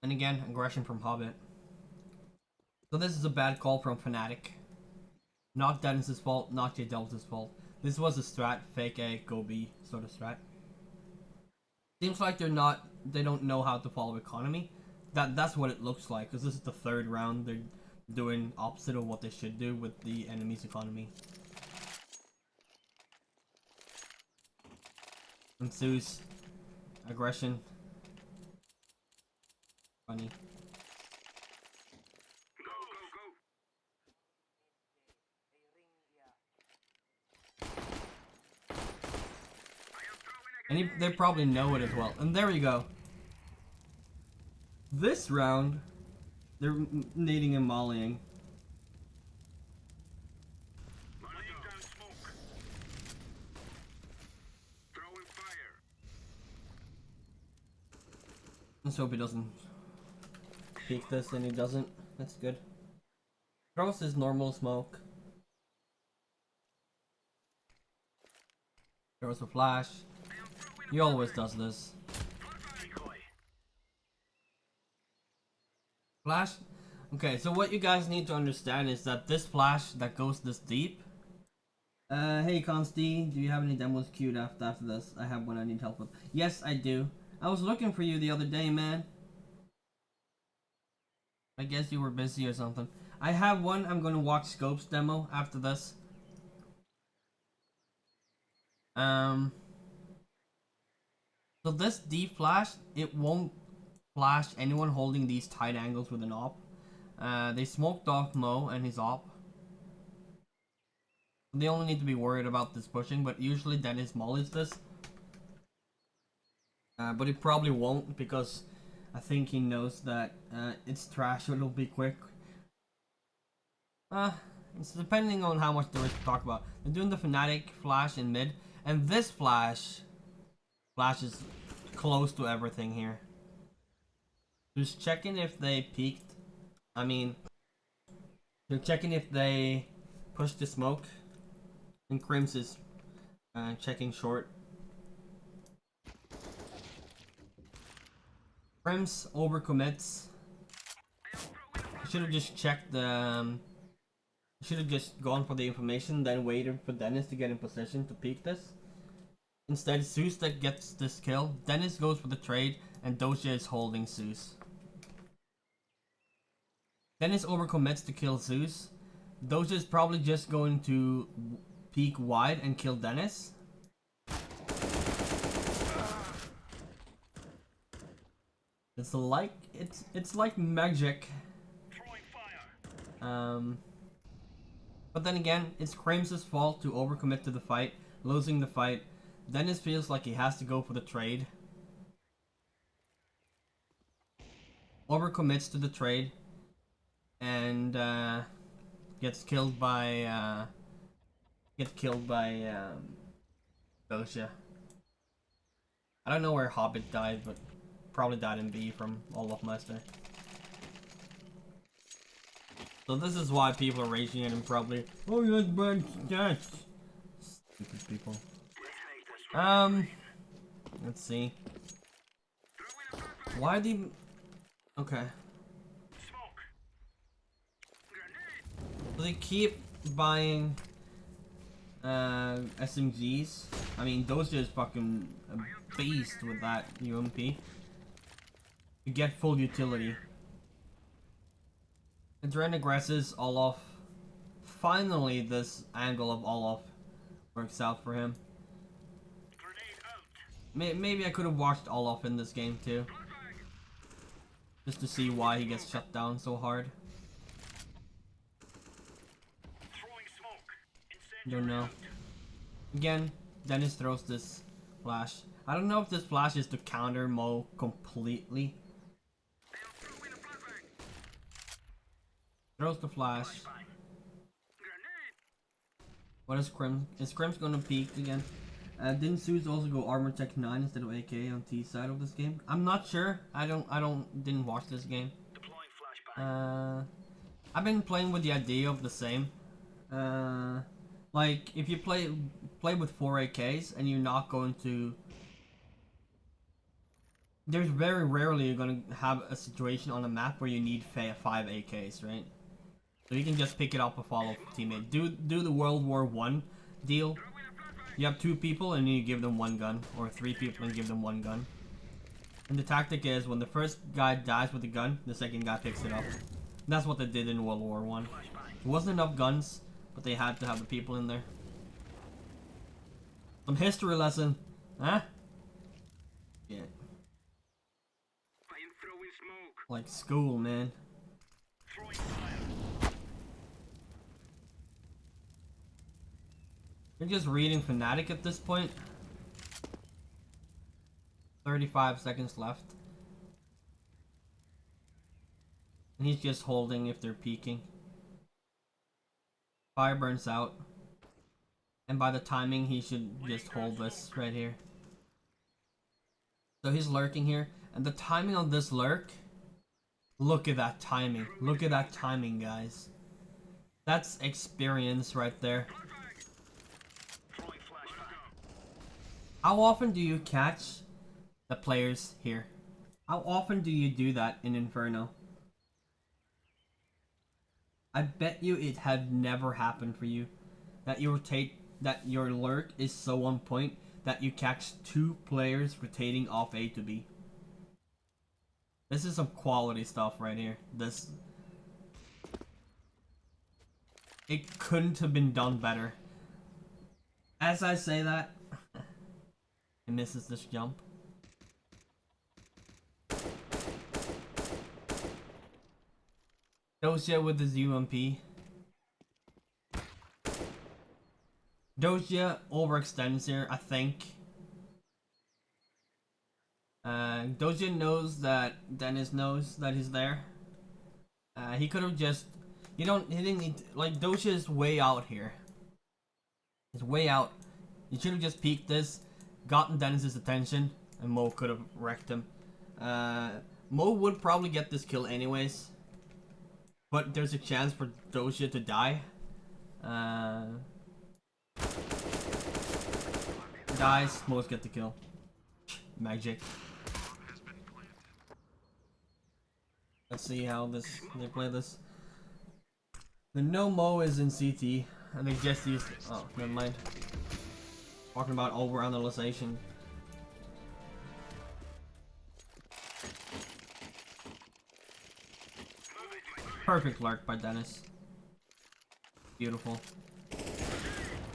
And again, aggression from Hobbit. So this is a bad call from Fnatic. Not Dennis's fault, not JW's fault. This was a strat, fake A, go B sort of strat. Seems like they don't know how to follow economy. That's what it looks like, because this is the 3rd round. They're doing opposite of what they should do with the enemy's economy. And Zeus, aggression. Funny. And they probably know it as well. And there we go. This round, they're needing and mollying. Let's hope he doesn't peek this, and he doesn't. That's good. Throws his normal smoke. Throws a flash. He always does this. Flash. Okay, so what you guys need to understand is that this flash that goes this deep. Hey Consti, do you have any demos queued after this? I have one I need help with. Yes, I do. I was looking for you the other day, man. I guess you were busy or something. I have one. I'm gonna watch Scope's demo after this. So this D flash, it won't flash anyone holding these tight angles with an op. They smoked off Mo and his op. They only need to be worried about this pushing, but usually Dennis mollies this. But he probably won't because I think he knows that it's trash, so it'll be quick. It's depending on how much there is to talk about. They're doing the Fnatic flash in mid, and this flash is close to everything here. Just checking if they peeked. I mean, they're checking if they pushed the smoke. And Crims is checking short. Crims overcommits. Should have just checked the. Should have just gone for the information, then waited for Dennis to get in position to peek this. Instead, Zeus that gets this kill. Dennis goes for the trade, and Doja is holding Zeus. Dennis overcommits to kill Zeus. Doja is probably just going to peek wide and kill Dennis. It's like magic. But then again, it's Krames' fault to overcommit to the fight, losing the fight. Dennis feels like he has to go for the trade. Overcommits to the trade. And gets killed by Doja. I don't know where Hobbit died, but probably died in B from Olaf Meister. So this is why people are raging at him probably. Oh, you like bad stats. Stupid people. Let's see. Why the... Okay. So they keep buying SMGs. I mean, Doja is fucking a beast with that UMP. You get full utility. Adren aggresses Olaf. Finally, this angle of Olaf works out for him. Maybe I could have watched Olaf in this game too. Just to see why he gets shut down so hard. Don't know. Again, Dennis throws this flash. I don't know if this flash is to counter Mo completely. Throws the flash. What is Crim? Is Crim's gonna peek again? Didn't Zeus also go armor tech 9 instead of AK on T side of this game? I'm not sure. Didn't watch this game. I've been playing with the idea of the same. Like if you play with 4 AKs and you're not going to. There's very rarely you're gonna have a situation on a map where you need 5 AKs, right? So you can just pick it up and follow teammate. Do the World War I deal. You have 2 people and you give them 1 gun, or 3 people and give them 1 gun. And the tactic is when the first guy dies with the gun, the second guy picks it up. And that's what they did in World War I. There wasn't enough guns, but they had to have the people in there. Some history lesson, huh? Yeah. Like school, man. You're just reading Fnatic at this point. 35 seconds left. And he's just holding if they're peeking. Fire burns out. And by the timing, he should just hold this right here. So he's lurking here. And the timing on this lurk... Look at that timing. Look at that timing, guys. That's experience right there. How often do you catch the players here? How often do you do that in Inferno? I bet you it had never happened for you. That your lurk is so on point that you catch 2 players rotating off A to B. This is some quality stuff right here. This It couldn't have been done better. As I say that, he misses this jump. Dosia with his UMP. Dosia overextends here, I think. Dosia knows that Dennis knows that he's there. He could have just... he didn't need... like, Dosia is way out here. He's way out. He should have just peeked this, gotten Dennis's attention, and Mo could have wrecked him. Mo would probably get this kill anyways. But there's a chance for Dosia to die. Dies, Mo's get the kill. Magic. Let's see how they play this. The no Mo is in CT, and they just used... oh, never mind. Talking about overanalyzation. Perfect lurk by Dennis. Beautiful.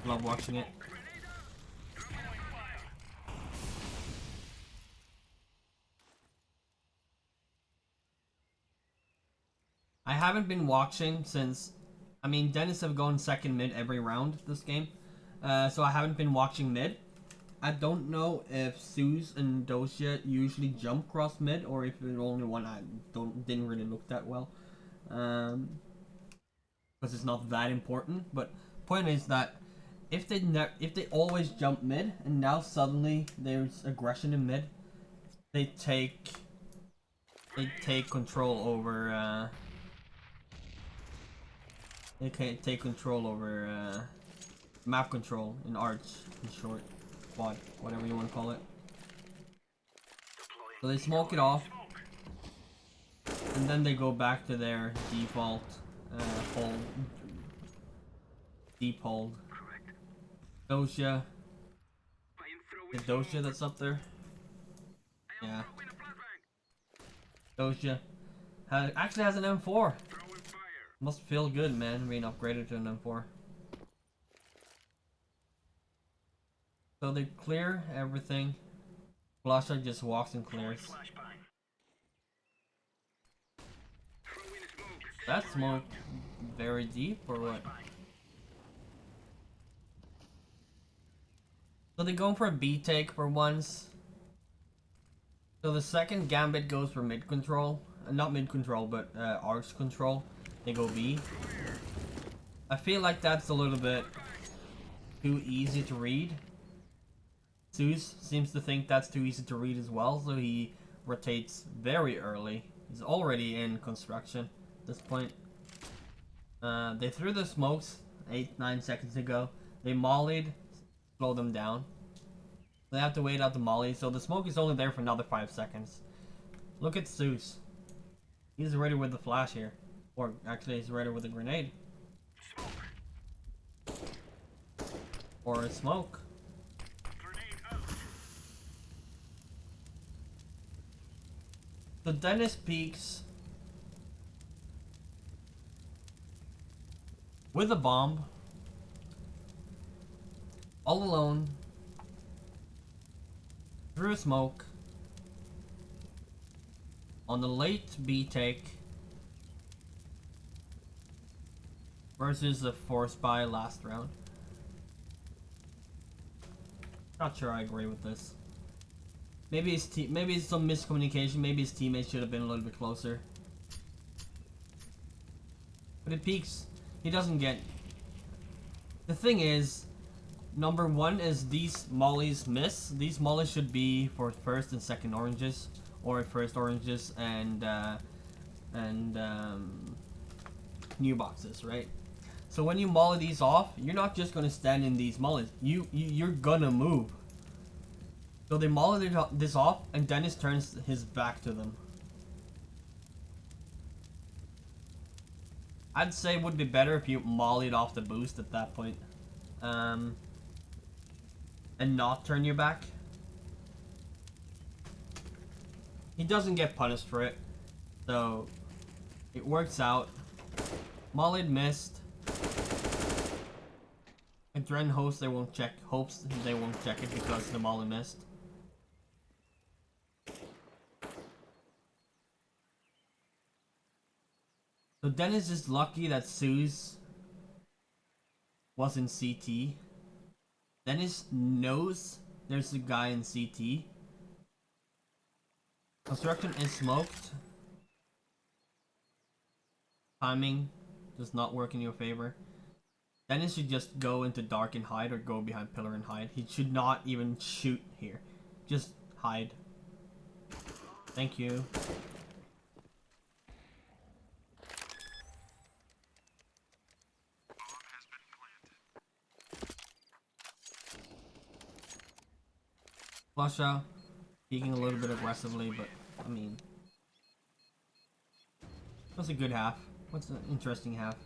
Love watching it. I haven't been watching since... I mean, Dennis have gone second mid every round this game. So I haven't been watching mid. I don't know if Zeus and Dosia usually jump cross mid, or if there's only one. I didn't really look that well. Because it's not that important. But point is that if they always jump mid, and now suddenly there's aggression in mid, they take control over... they can't take control over map control in Arch, in short, quad, whatever you want to call it. So they smoke it off, and then they go back to their default hold, deep hold. Dosia, is Dosia that's up there? Yeah. Dosia actually has an M4. Must feel good, man, being upgraded to an M4. So they clear everything. Blasha just walks and clears. That smoke very deep or what? So they're going for a B take for once. So the second gambit goes for mid control. Not mid control, but arch control. They go B. I feel like that's a little bit too easy to read. Zeus seems to think that's too easy to read as well, so he rotates very early. He's already in construction at this point. They threw the smokes 8-9 seconds ago. They mollied, slow them down. They have to wait out the molly, so the smoke is only there for another 5 seconds. Look at Zeus. He's ready with the flash here. Or actually he's ready with a grenade. Or a smoke. So Dennis peeks with a bomb, all alone, through smoke, on the late B take, versus a force buy last round. Not sure I agree with this. Maybe it's some miscommunication. Maybe his teammates should have been a little bit closer. But it peaks. He doesn't get... The thing is, number one is these mollies miss. These mollies should be for first and second oranges, or first oranges and new boxes, right? So when you molly these off, you're not just gonna stand in these mollies. You're gonna move. So they molly this off, and Dennis turns his back to them. I'd say it would be better if you mollied off the boost at that point. And not turn your back. He doesn't get punished for it. So, it works out. Mollied missed. Dren hopes they won't check it because the molly missed. So Dennis is lucky that Suze was in CT. Dennis knows there's a guy in CT. Construction is smoked. Timing does not work in your favor. Dennis should just go into dark and hide or go behind pillar and hide. He should not even shoot here. Just hide. Thank you. Flush out. Peeking a little bit aggressively, but I mean, that's a good half. What's an interesting half?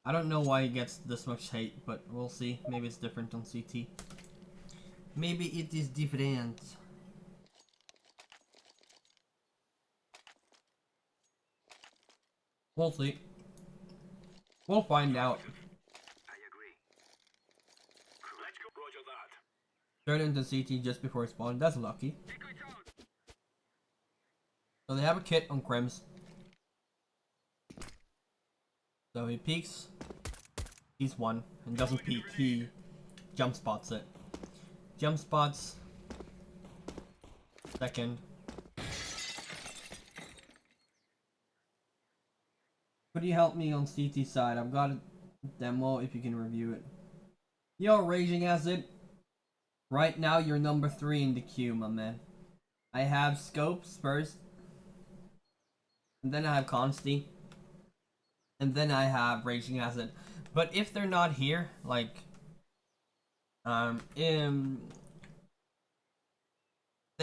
I don't know why he gets this much hate, but we'll see. Maybe it's different on CT. Maybe it is different. We'll see. We'll find out. I agree. Let's go. Roger that. Turn into CT just before spawn. That's lucky. So they have a kit on Crims. So he peeks. He's one and doesn't peek. He jump spots it. Jump spots. Second. Could you help me on CT side? I've got a demo if you can review it. Yo, Raging Acid. Right now you're number 3 in the queue, my man. I have Scopes first. And then I have Consti. And then I have Raging Acid. But if they're not here, like they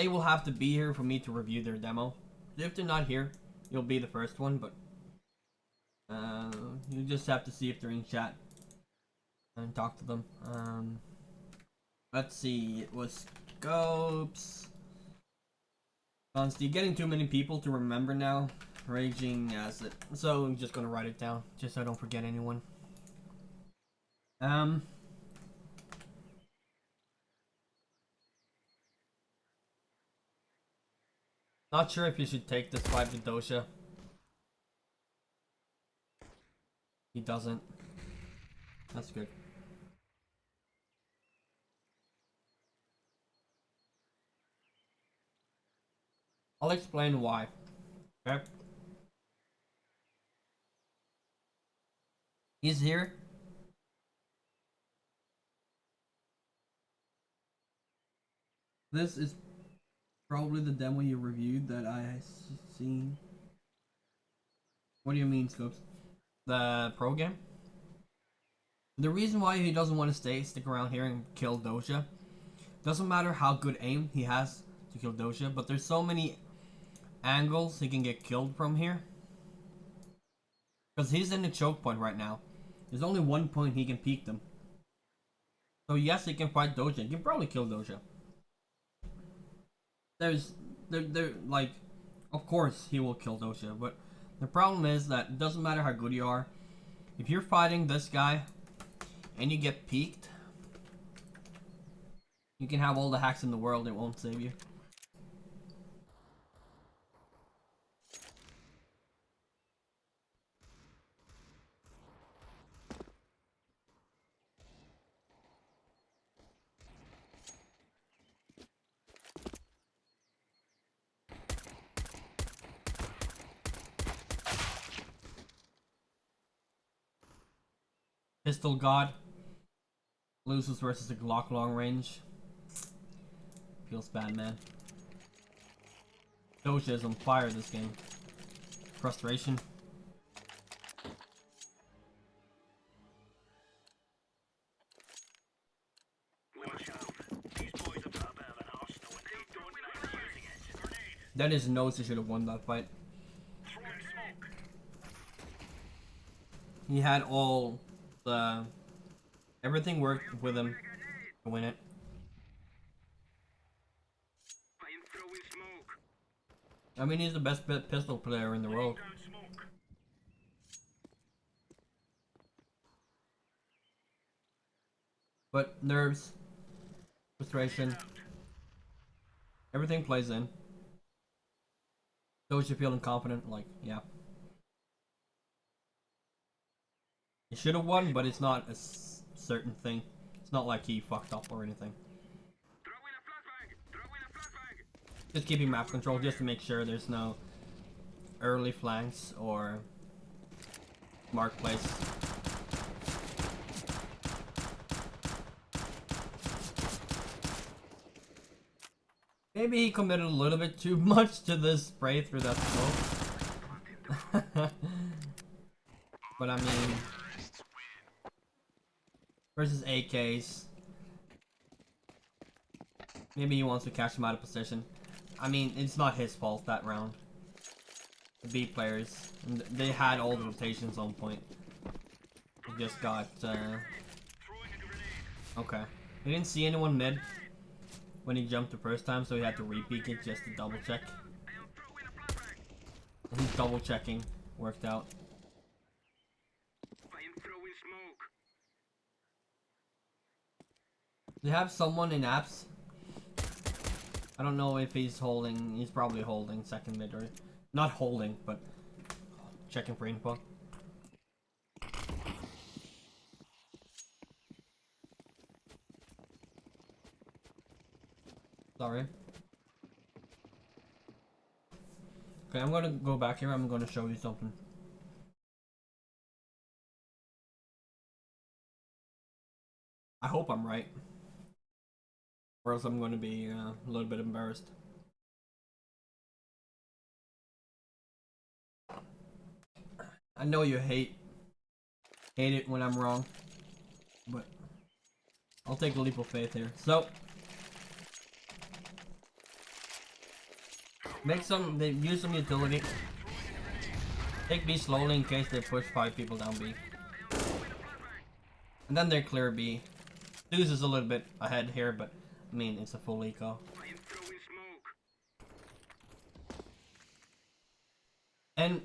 will have to be here for me to review their demo. If they're not here, you'll be the first one, but you just have to see if they're in chat and talk to them. Let's see, it was Scopes. Consti, getting too many people to remember now. Raging Acid. So I'm just gonna write it down, just so I don't forget anyone. Not sure if you should take this fight with Dosha. He doesn't. That's good. I'll explain why. Okay? He's here. This is probably the demo you reviewed that I seen. What do you mean, Scopes? The pro game? The reason why he doesn't want to stick around here and kill Dosha, doesn't matter how good aim he has to kill Dosha, but there's so many angles he can get killed from here. Because he's in the choke point right now. There's only one point he can peek them. So yes, he can fight Dosha. He can probably kill Dosha. Like, of course he will kill Dosha, but the problem is that it doesn't matter how good you are. If you're fighting this guy and you get peeked, you can have all the hacks in the world, it won't save you. Pistol God loses versus a Glock long range. Feels bad, man. Dosha is on fire this game. Frustration. Watch out. These boys have got a bit of an arsenal and they don't like using it. Grenade. Dennis knows he should have won that fight. Throwing smoke. He had all the... everything worked with him to win it. I am throwing smoke. I mean, he's the best pistol player in the world. Down smoke. But nerves, frustration, everything plays in. Don't you feel incompetent? Like, yeah. He should have won, but it's not a certain thing. It's not like he fucked up or anything. Just keeping map control just to make sure there's no early flanks or mark place. Maybe he committed a little bit too much to this spray through that smoke. But I mean, versus AKs, maybe he wants to catch him out of position. I mean, it's not his fault that round. The B players, they had all the rotations on point. They just got, okay. He didn't see anyone mid when he jumped the first time, so he had to re-peek it just to double check. His double checking worked out. They have someone in apps. I don't know if he's holding. He's probably holding second mid, or not holding, but checking for info. Sorry. Okay, I'm gonna go back here. I'm gonna show you something. I hope I'm right, or else I'm gonna be a little bit embarrassed. I know you hate it when I'm wrong, but I'll take a leap of faith here. So use some utility. Take B slowly in case they push 5 people down B. And then they clear B. Zeus is a little bit ahead here, but I mean, it's a full eco. And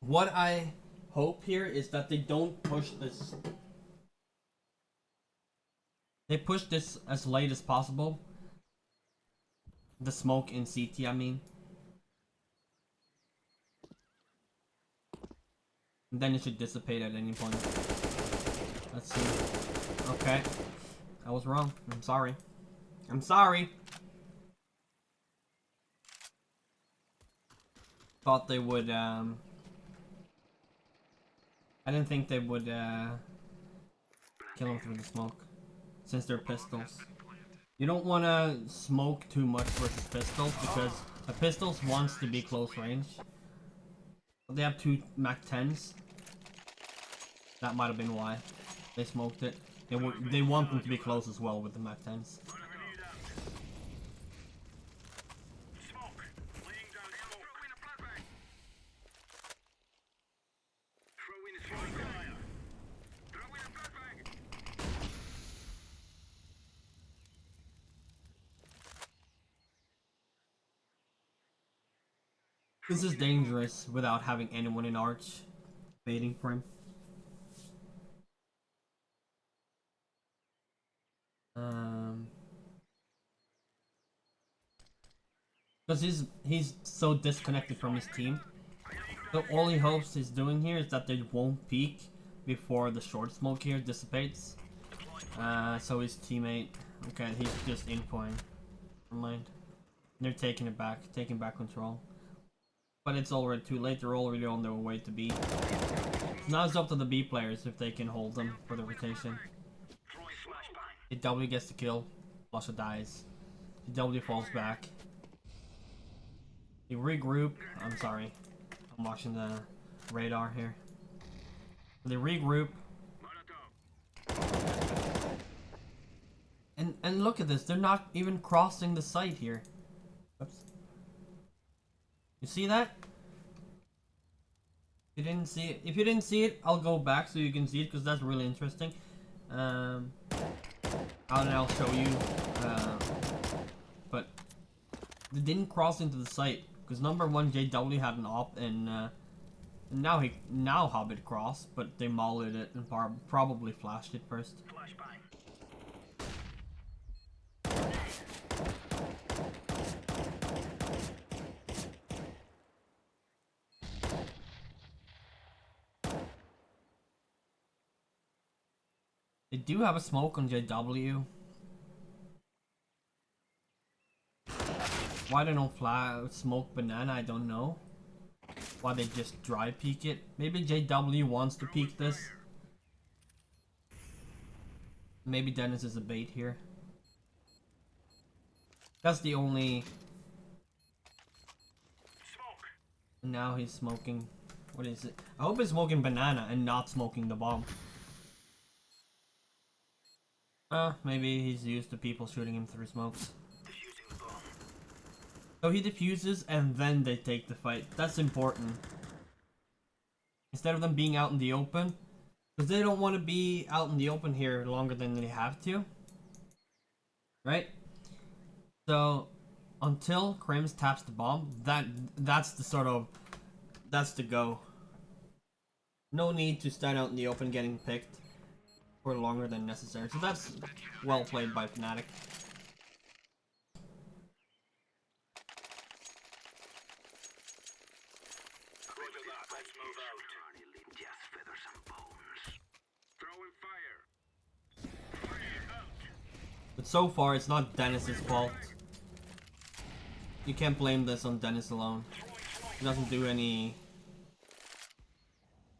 what I hope here is that they don't push this. They push this as late as possible. The smoke in CT, I mean. And then it should dissipate at any point. Let's see. Okay. I was wrong. I'm sorry. I'm sorry. Thought they would, I didn't think they would, kill him through the smoke. Since they're pistols. You don't want to smoke too much versus pistols, because a pistol wants to be close range. But they have 2 Mac 10s. That might have been why they smoked it. They want them to be close as well with the Mac 10s. This is dangerous without having anyone in arch baiting for him. Because he's so disconnected from his team. So all he hopes he's doing here is that they won't peek before the short smoke here dissipates. So his teammate, okay, he's just infoing. Never mind. They're taking it back, taking back control. But it's already too late, they're already on their way to B. So now it's up to the B players if they can hold them for the rotation. If W gets the kill, Lusha dies. If W falls back. They regroup. I'm sorry. I'm watching the radar here. They regroup. And look at this, they're not even crossing the site here. Oops. You see that? You didn't see it. If you didn't see it, I'll go back so you can see it, because that's really interesting. I'll show you. But they didn't cross into the site because number 1 JW had an op in Now Hobbit cross, but they mollied it and probably flashed it first. Flashbang. They do have a smoke on JW. Why they don't smoke banana, I don't know. Why they just dry peek it. Maybe JW wants to peek this. Maybe Dennis is a bait here. That's the only... Smoke. Now he's smoking... What is it? I hope he's smoking banana and not smoking the bomb. Maybe he's used to people shooting him through smokes. Defusing the bomb. So he defuses and then they take the fight. That's important. Instead of them being out in the open. Because they don't want to be out in the open here longer than they have to. Right? So, until Crims taps the bomb, that's the sort of... That's the go. No need to stand out in the open getting picked for longer than necessary. So that's well played by Fnatic. Roger that. Let's move out. Just feather some bones. Throwing fire. Fire out. But so far, it's not Dennis's fault. You can't blame this on Dennis alone. He doesn't do any...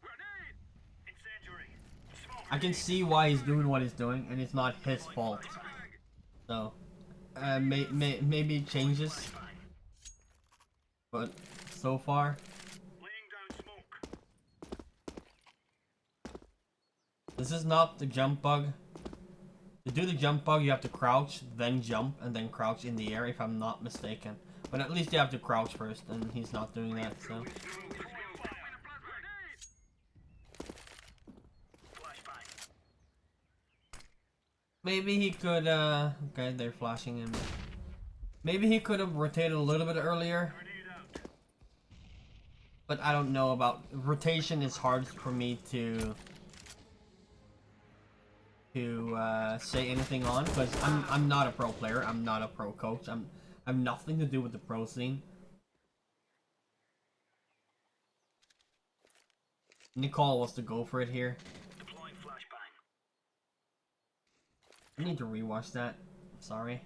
Grenade. Incendiary. Smoke. I can see why he's doing what he's doing, and it's not his fault. So, maybe it changes. But so far, Laying down smoke. this is not the jump bug. To do the jump bug, you have to crouch, then jump, and then crouch in the air, if I'm not mistaken. But at least you have to crouch first, and he's not doing that, so... Maybe he could, okay, they're flashing him. Maybe he could have rotated a little bit earlier. But I don't know about... Rotation is hard for me to say anything on, because I'm not a pro player, I'm not a pro coach, I have nothing to do with the pro scene. Nicole wants to go for it here. Deploying flashbang. I need to rewatch that. Sorry.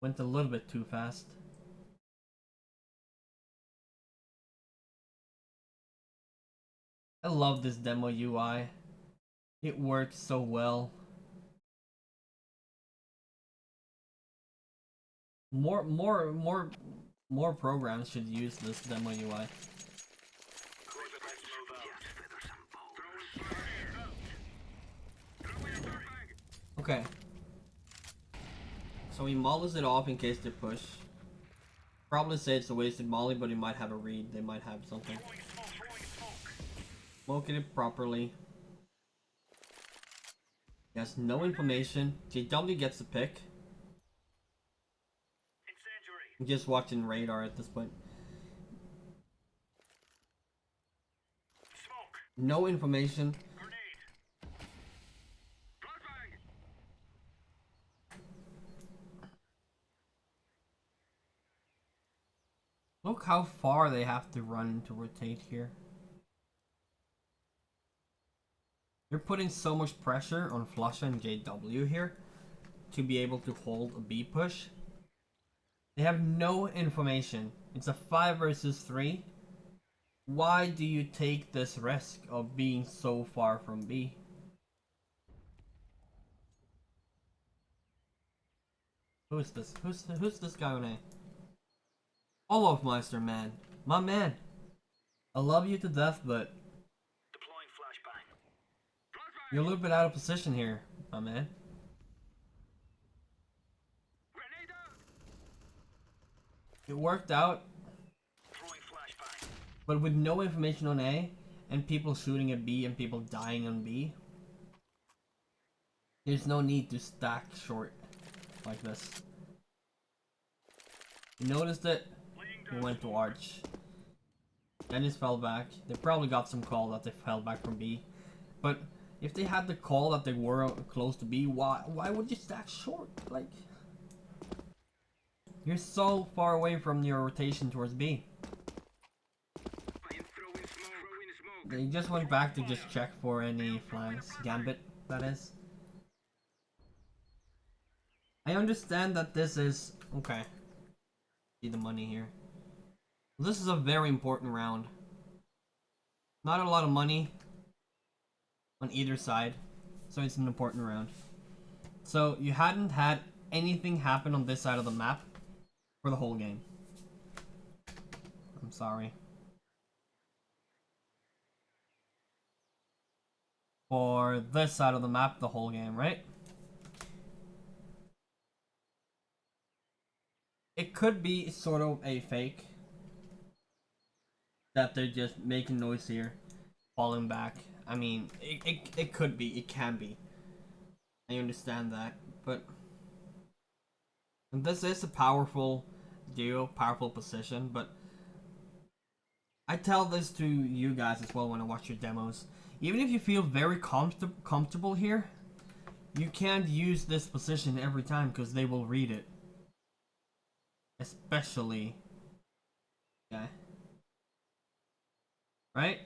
Went a little bit too fast. I love this demo UI. It works so well. More programs should use this demo UI. Okay. So he mollies it off in case they push. Probably say it's a wasted molly, but he might have a read. They might have something. Smoking it properly. He has no information. JW gets the pick. I'm just watching radar at this point. No information. Look how far they have to run to rotate here. They're putting so much pressure on Flusha and JW here to be able to hold a B push. They have no information. It's a 5 versus 3. Why do you take this risk of being so far from B? Who is this? Who's this guy on A? Olofmeister, man. My man. I love you to death, but Deploying flashbang. you're a little bit out of position here, my man. Grenade out. It worked out, Throwing flashbang. but with no information on A, and people shooting at B and people dying on B, there's no need to stack short like this. You noticed it? He went to Arch. Dennis fell back. They probably got some call that they fell back from B. But if they had the call that they were close to B, why would you stack short? Like, you're so far away from your rotation towards B. They just went back to just check for any flanks. Gambit, that is. I understand that this is... Okay. See the money here. This is a very important round. Not a lot of money on either side, so it's an important round. So you hadn't had anything happen on this side of the map for the whole game. I'm sorry. For this side of the map, the whole game, right? It could be sort of a fake that they're just making noise here, falling back. I mean, it could be, it can be. I understand that, but this is a powerful duo, powerful position, but I tell this to you guys as well when I watch your demos. Even if you feel very comfortable here, you can't use this position every time because they will read it. Especially, yeah. Right?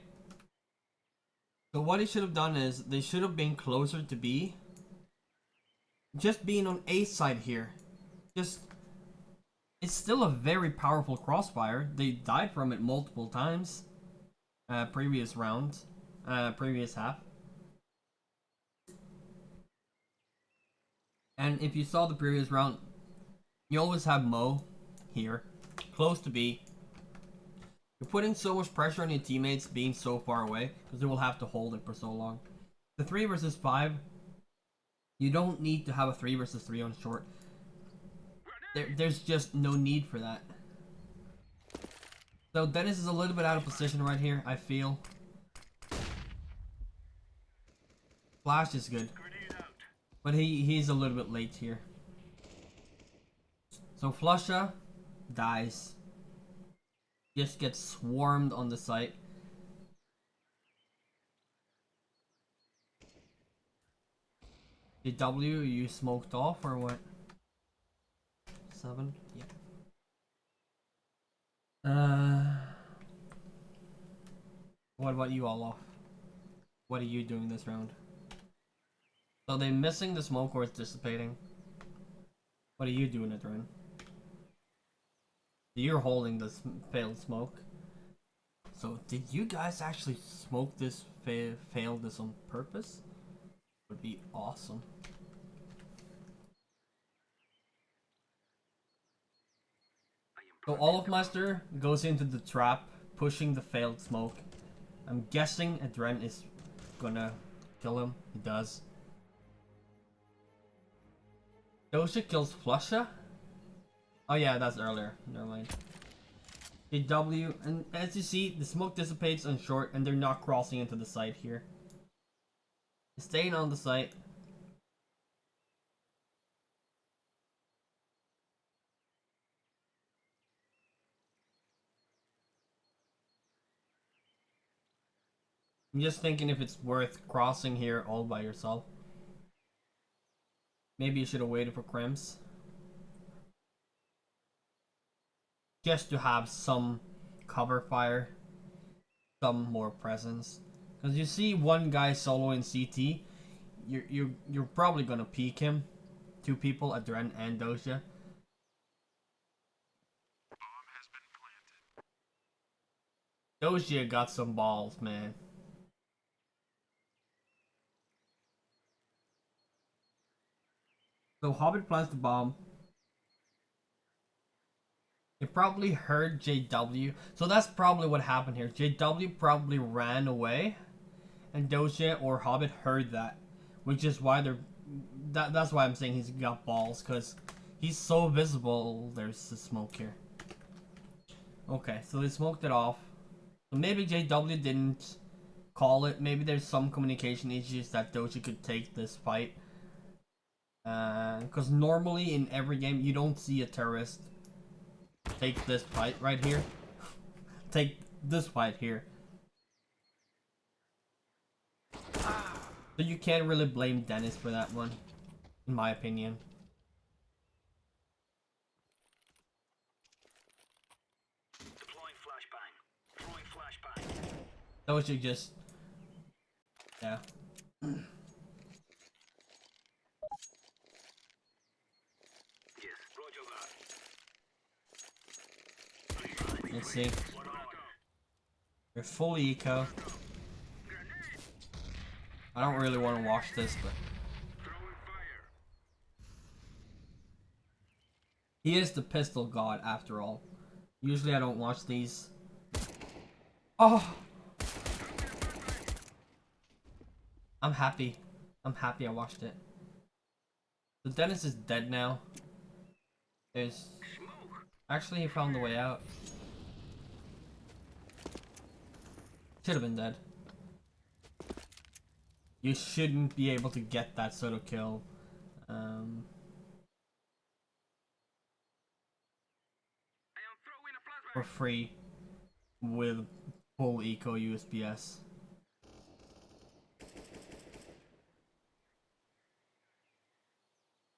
So what they should have done is, they should have been closer to B. Just being on A side here. Just, it's still a very powerful crossfire. They died from it multiple times. Previous round. Previous half. And if you saw the previous round, you always have Mo here, close to B. You're putting so much pressure on your teammates being so far away, because they will have to hold it for so long. The 3 versus 5, you don't need to have a 3 versus 3 on short. There's just no need for that. So Dennis is a little bit out of position right here, I feel. Flash is good, but he's a little bit late here. So Flusha dies. Just gets swarmed on the site. W, you smoked off or what? 7? Yeah. What about you, Olaf? What are you doing this round? So they missing the smoke or it's dissipating? What are you doing it, Ren? You're holding this failed smoke. So did you guys actually smoke this, fail this on purpose? Would be awesome. So Olafmeister goes into the trap, pushing the failed smoke. I'm guessing Adren is gonna kill him. He does. Dosha kills Flusha? Oh yeah, that's earlier. Never mind. W, and as you see, the smoke dissipates on short, and they're not crossing into the site here. Staying on the site. I'm just thinking if it's worth crossing here all by yourself. Maybe you should have waited for Krems. Just to have some cover fire, some more presence. Because you see one guy solo in CT, you're probably gonna peek him. 2 people, Adren and Dosha. Dosha got some balls, man. So Hobbit plans to bomb. They probably heard JW. So that's probably what happened here. JW probably ran away. And Dosha or Hobbit heard that. Which is why they're... That's why I'm saying he's got balls. Because he's so visible. There's the smoke here. Okay, so they smoked it off. So maybe JW didn't call it. Maybe there's some communication issues that Dosha could take this fight. Because normally in every game you don't see a terrorist take this fight right here. Take this fight here. So you can't really blame Dennis for that one, in my opinion. Deploying flashbang. Throwing flashbang. Those are just, yeah. Yes, roger that. Let's see. They're full eco. I don't really want to watch this, but he is the pistol god after all. Usually I don't watch these. Oh! I'm happy. I'm happy I watched it. So Dennis is dead now. There's... Actually, he found the way out. Should have been dead. You shouldn't be able to get that sort of kill. For free with full eco USPS.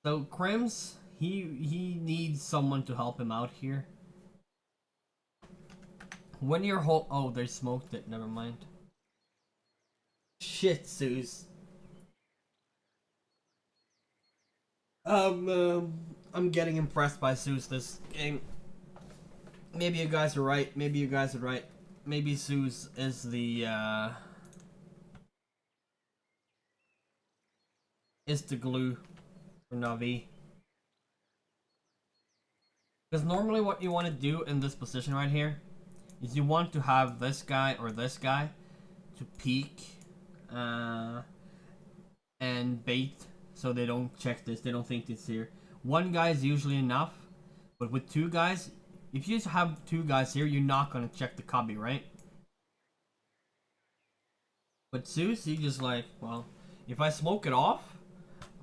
So Crims, he needs someone to help him out here. When you're oh, they smoked it. Never mind. Shit, Zeus. I'm getting impressed by Zeus this game. Maybe you guys are right. Maybe you guys are right. Maybe Zeus is the glue for Navi. Because normally what you want to do in this position right here is you want to have this guy or this guy to peek and bait so they don't check this, they don't think it's here. One guy is usually enough, but with two guys, if you just have two guys here, you're not gonna check the cubby, right? But Zeus, he just like, well, if I smoke it off,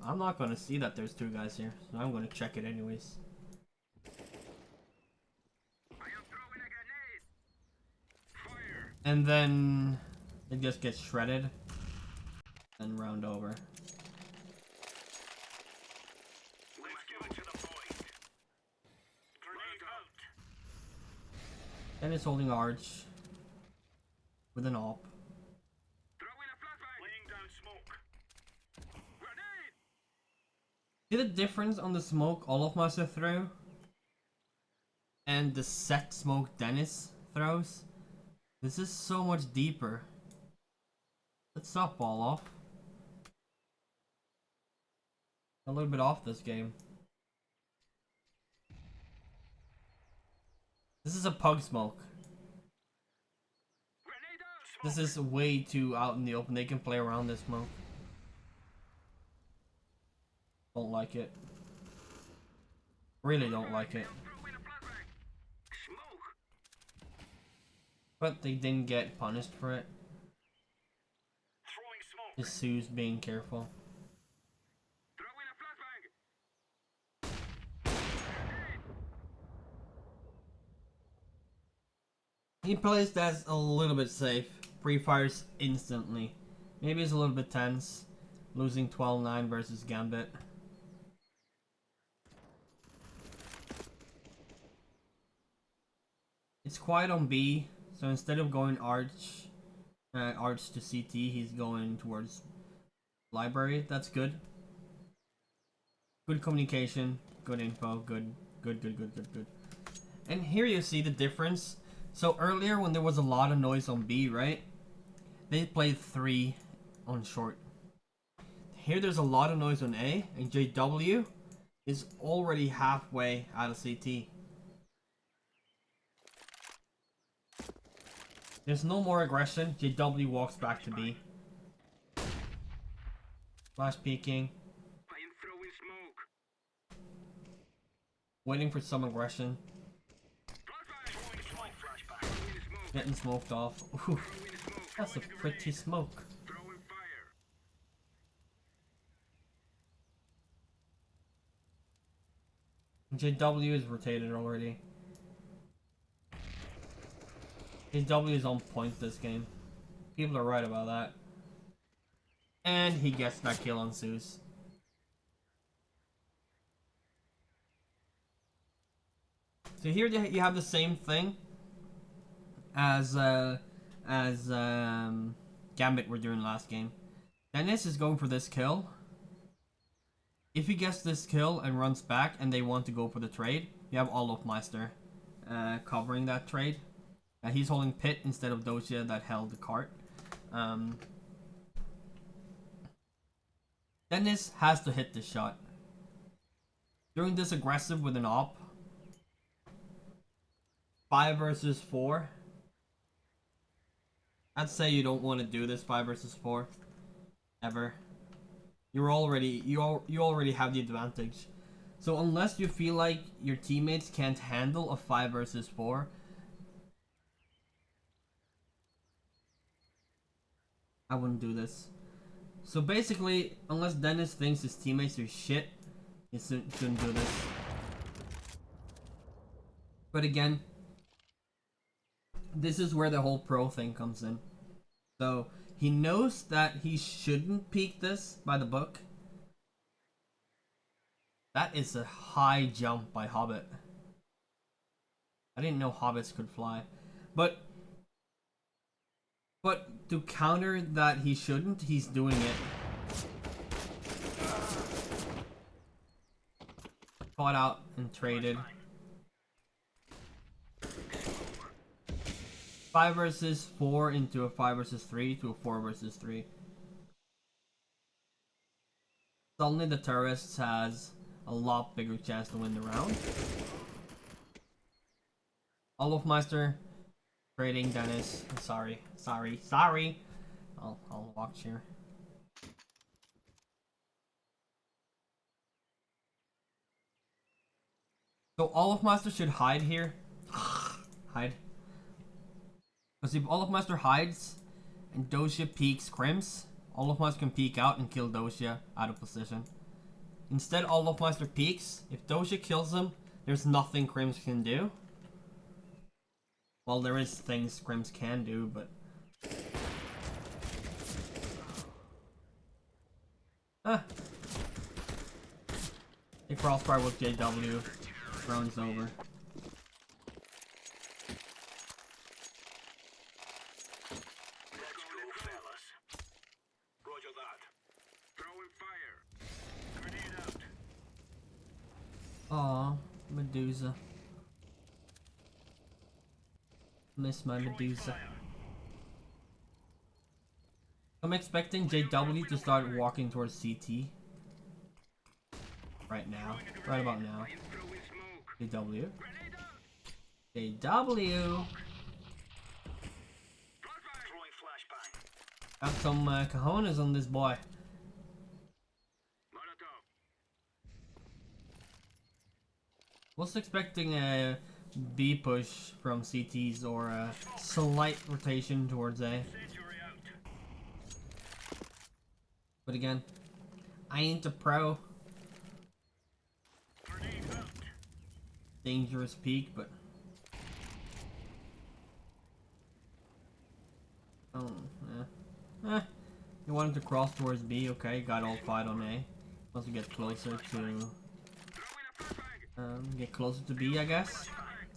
I'm not gonna see that there's two guys here, so I'm gonna check it anyways. And then it just gets shredded and round over. And it's holding Arch with an op. See the difference on the smoke Olaf Master threw and the set smoke Dennis throws? This is so much deeper. Let's stop Olaf. A little bit off this game. This is a pug smoke. This is way too out in the open. They can play around this smoke. Don't like it. Really don't like it. But they didn't get punished for it. Just Sue's being careful. He plays that a little bit safe. Pre-fires instantly. Maybe it's a little bit tense. Losing 12-9 versus Gambit. It's quiet on B, so instead of going Arch to CT, he's going towards Library. That's good. Good communication, good info, good. And here you see the difference. So earlier when there was a lot of noise on B, right? They played 3 on short. Here there's a lot of noise on A, and JW is already halfway out of CT. There's no more aggression. JW walks back to B. Flash peeking. Waiting for some aggression. Getting smoked off. Ooh, that's a pretty smoke. JW is rotated already. His W is on point this game. People are right about that. And he gets that kill on Zeus. So here you have the same thing as Gambit were doing last game. Dennis is going for this kill. If he gets this kill and runs back and they want to go for the trade, you have Olofmeister covering that trade. He's holding Pit instead of Dosia that held the cart. Dennis has to hit this shot. Doing this aggressive with an op. 5 versus 4. I'd say you don't want to do this 5 versus 4. Ever. You already have the advantage. So unless you feel like your teammates can't handle a 5 versus 4, I wouldn't do this. So basically, unless Dennis thinks his teammates are shit, he shouldn't do this. But again, this is where the whole pro thing comes in. So he knows that he shouldn't peek this by the book. That is a high jump by Hobbit. I didn't know Hobbits could fly. But to counter that he shouldn't, he's doing it. Caught out and traded. 5 versus 4 into a 5 versus 3 to a 4 versus 3. Suddenly the terrorists has a lot bigger chance to win the round. Olofmeister trading Dennis. Sorry. I'll watch here. So Olofmeister should hide here. Hide. Because if Olofmeister hides and Dosia peeks Crims, Olofmeister can peek out and kill Dosia out of position. Instead, Olofmeister peeks. If Dosia kills him, there's nothing Crims can do. Well, there is things Crims can do, but... The crossbar with JW. Round's over. Aw, Medusa. Miss my Medusa. I'm expecting JW to start walking towards CT. Right now. Right about now. JW. JW! Got some cojones on this boy. Was expecting a B push from CTs or a slight rotation towards A. But again, I ain't a pro. Dangerous peak, but... Oh, you wanted to cross towards B, okay, got all 5 on A. Once we get closer to... get closer to B, I guess.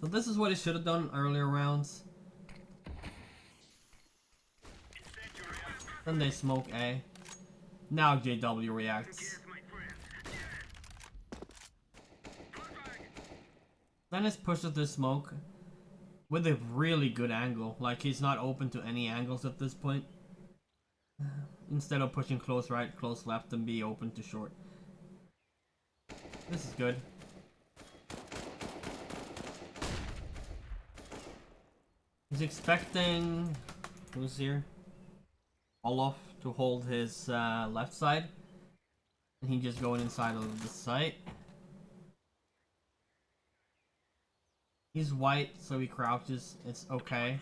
So this is what it should have done earlier rounds. Then they smoke A. Now JW reacts. Dennis pushes this smoke with a really good angle. Like, he's not open to any angles at this point. Instead of pushing close right, close left, and be open to short. This is good. He's expecting... who's here? Olof to hold his left side. And he just going inside of the site. He's white, so he crouches. It's okay.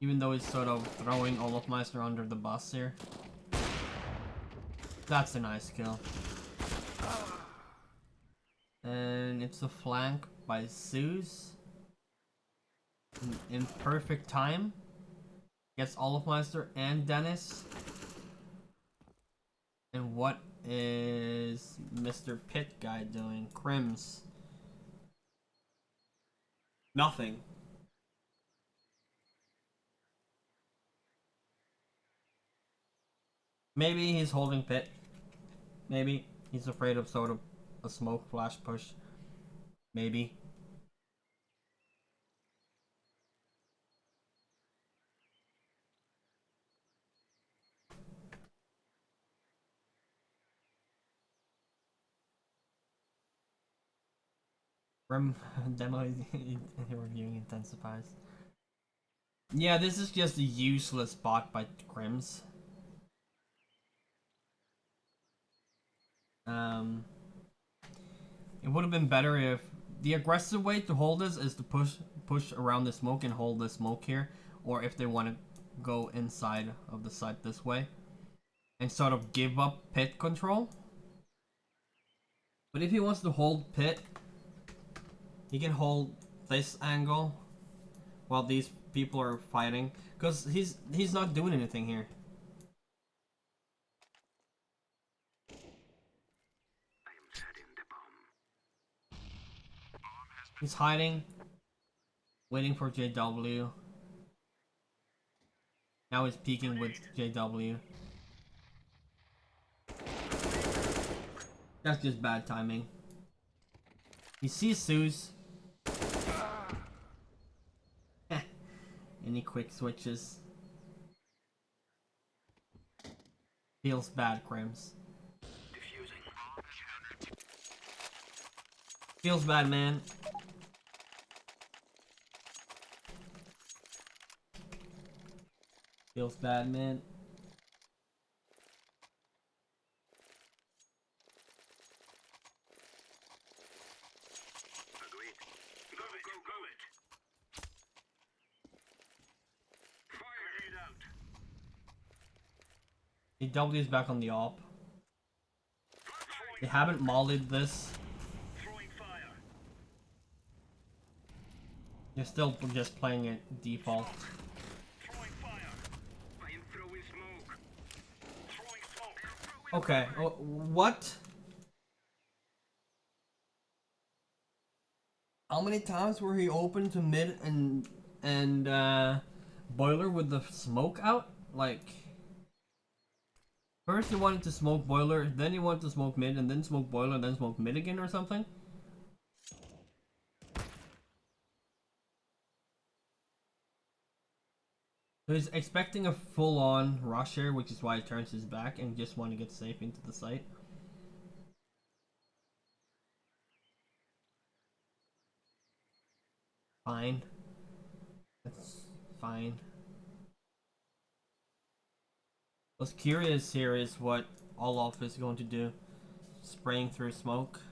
Even though he's sort of throwing Olofmeister under the bus here. That's a nice kill. And it's a flank by Zeus. in perfect time. Gets Olafmeister and Dennis. And what is Mr. Pit guy doing? Crims. Nothing. Maybe he's holding Pit. Maybe he's afraid of sort of a smoke flash push. Maybe. From demo reviewing intensifies. Yeah, this is just a useless bot by Crims. It would have been better if the aggressive way to hold this is to push around the smoke and hold the smoke here, or if they want to go inside of the site this way and sort of give up pit control. But if he wants to hold pit, he can hold this angle while these people are fighting, because he's not doing anything here. He's hiding, waiting for JW. Now he's peeking with JW. That's just bad timing. He sees Zeus. Any quick switches. Feels bad, Crims. Feels bad, man. Feels bad, man. Agreed. Go it. Fire it out. AW is back on the op. They haven't mollied this. Throwing fire. They're still just playing it default. Throwing fire. I am throwing smoke. Throwing smoke. Okay, what? How many times were he open to mid and boiler with the smoke out? Like, first he wanted to smoke boiler, then he wanted to smoke mid, and then smoke boiler, then smoke mid again or something? So he's expecting a full-on rush here, which is why he turns his back and just want to get safe into the site. Fine. That's fine. What's curious here is what Olaf is going to do. Spraying through smoke.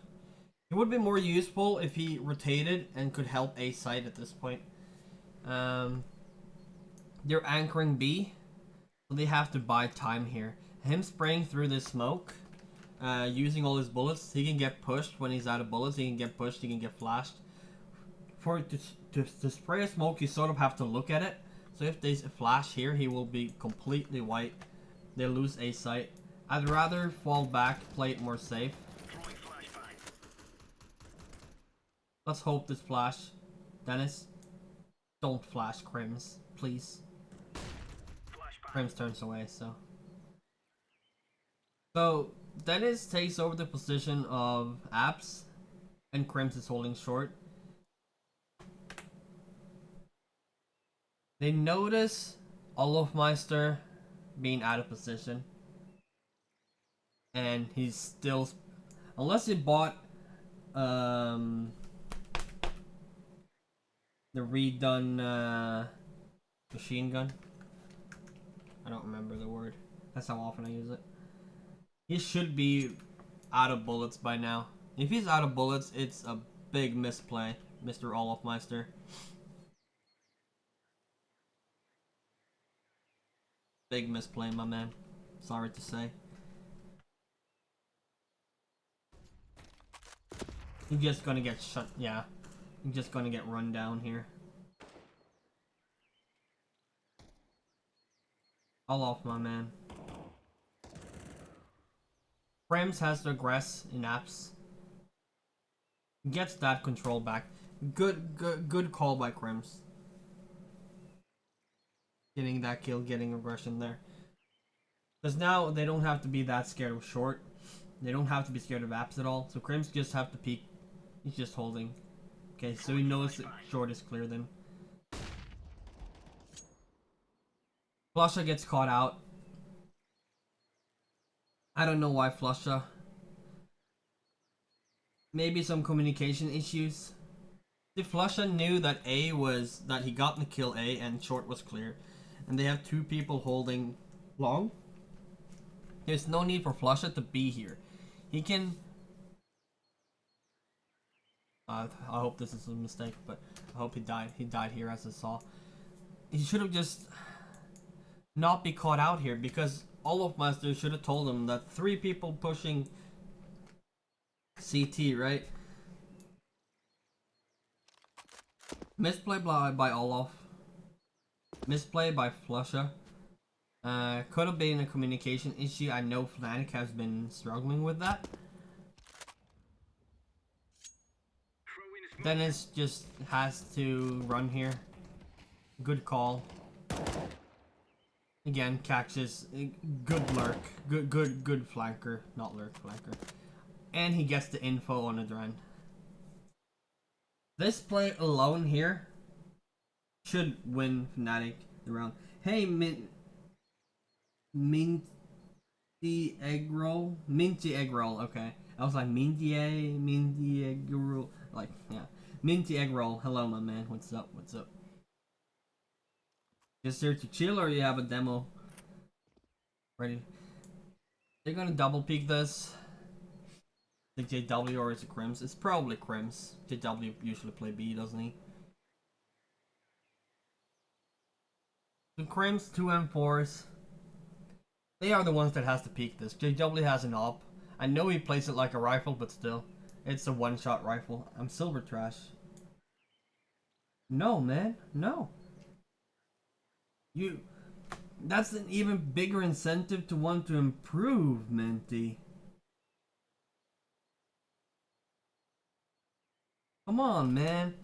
It would be more useful if he rotated and could help A side at this point. They're anchoring B, so they have to buy time here. Him spraying through this smoke, using all his bullets, he can get pushed when he's out of bullets, he can get pushed, he can get flashed. For to spray a smoke, you sort of have to look at it. So if there's a flash here, he will be completely white. They lose A site. I'd rather fall back, play it more safe. Let's hope this flash. Dennis, don't flash Crims, please. Crims turns away, so. So, Dennis takes over the position of Apps, and Crims is holding short. They notice Olafmeister being out of position. And he's still... Unless he bought the redone machine gun. I don't remember the word. That's how often I use it. He should be out of bullets by now. If he's out of bullets, it's a big misplay, Mr. Olafmeister. Big misplay, my man. Sorry to say. You're just gonna get shut. Yeah. You're just gonna get run down here. All off, my man. Frames has to aggress in apps. Gets that control back. Good call by Crims. Getting that kill, getting aggression there. Because now they don't have to be that scared of short. They don't have to be scared of apps at all. So Crims just have to peek. He's just holding. Okay, so he knows that short is clear then. Flusha gets caught out. I don't know why Flusha. Maybe some communication issues. If Flusha knew that that he got the kill A and short was clear, and they have two people holding long, there's no need for Flusha to be here. He can. I hope this is a mistake, but I hope he died. He died here, as I saw. He should have just not be caught out here, because Olaf Master should have told him that 3 people pushing CT, right? Misplay by Olaf. Misplay by Flusha. Could have been a communication issue. I know Fnatic has been struggling with that. Dennis just has to run here. Good call. Again, catches. Good lurk. Good flanker. Not lurk, flanker. And he gets the info on Adren. This play alone here should win Fnatic the round. Hey, Minty egg roll? Minty egg roll, okay. I was like, Minty egg roll. Like, yeah. Minty egg roll. Hello, my man. What's up? What's up? Just here to chill, or you have a demo ready? They're gonna double peek this. The JW, or is it Crims? It's probably Crims. JW usually play B, doesn't he? The Crims 2M4s. They are the ones that has to peek this. JW has an op. I know he plays it like a rifle, but still. It's a one-shot rifle. I'm silver trash. No, man. No. That's an even bigger incentive to want to improve, Minty. Come on, man.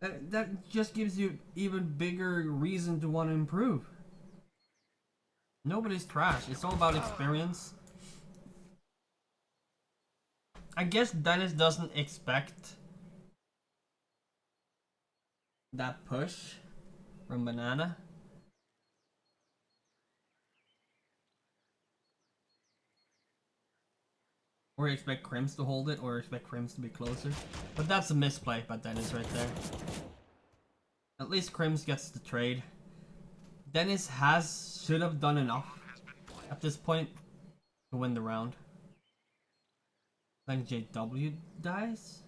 That just gives you even bigger reason to want to improve. Nobody's trash. It's all about experience. I guess Dennis doesn't expect that push from Banana. Or expect Crims to hold it, or expect Crims to be closer. But that's a misplay by Dennis right there. At least Crims gets the trade. Dennis should have done enough at this point to win the round. Then JW dies?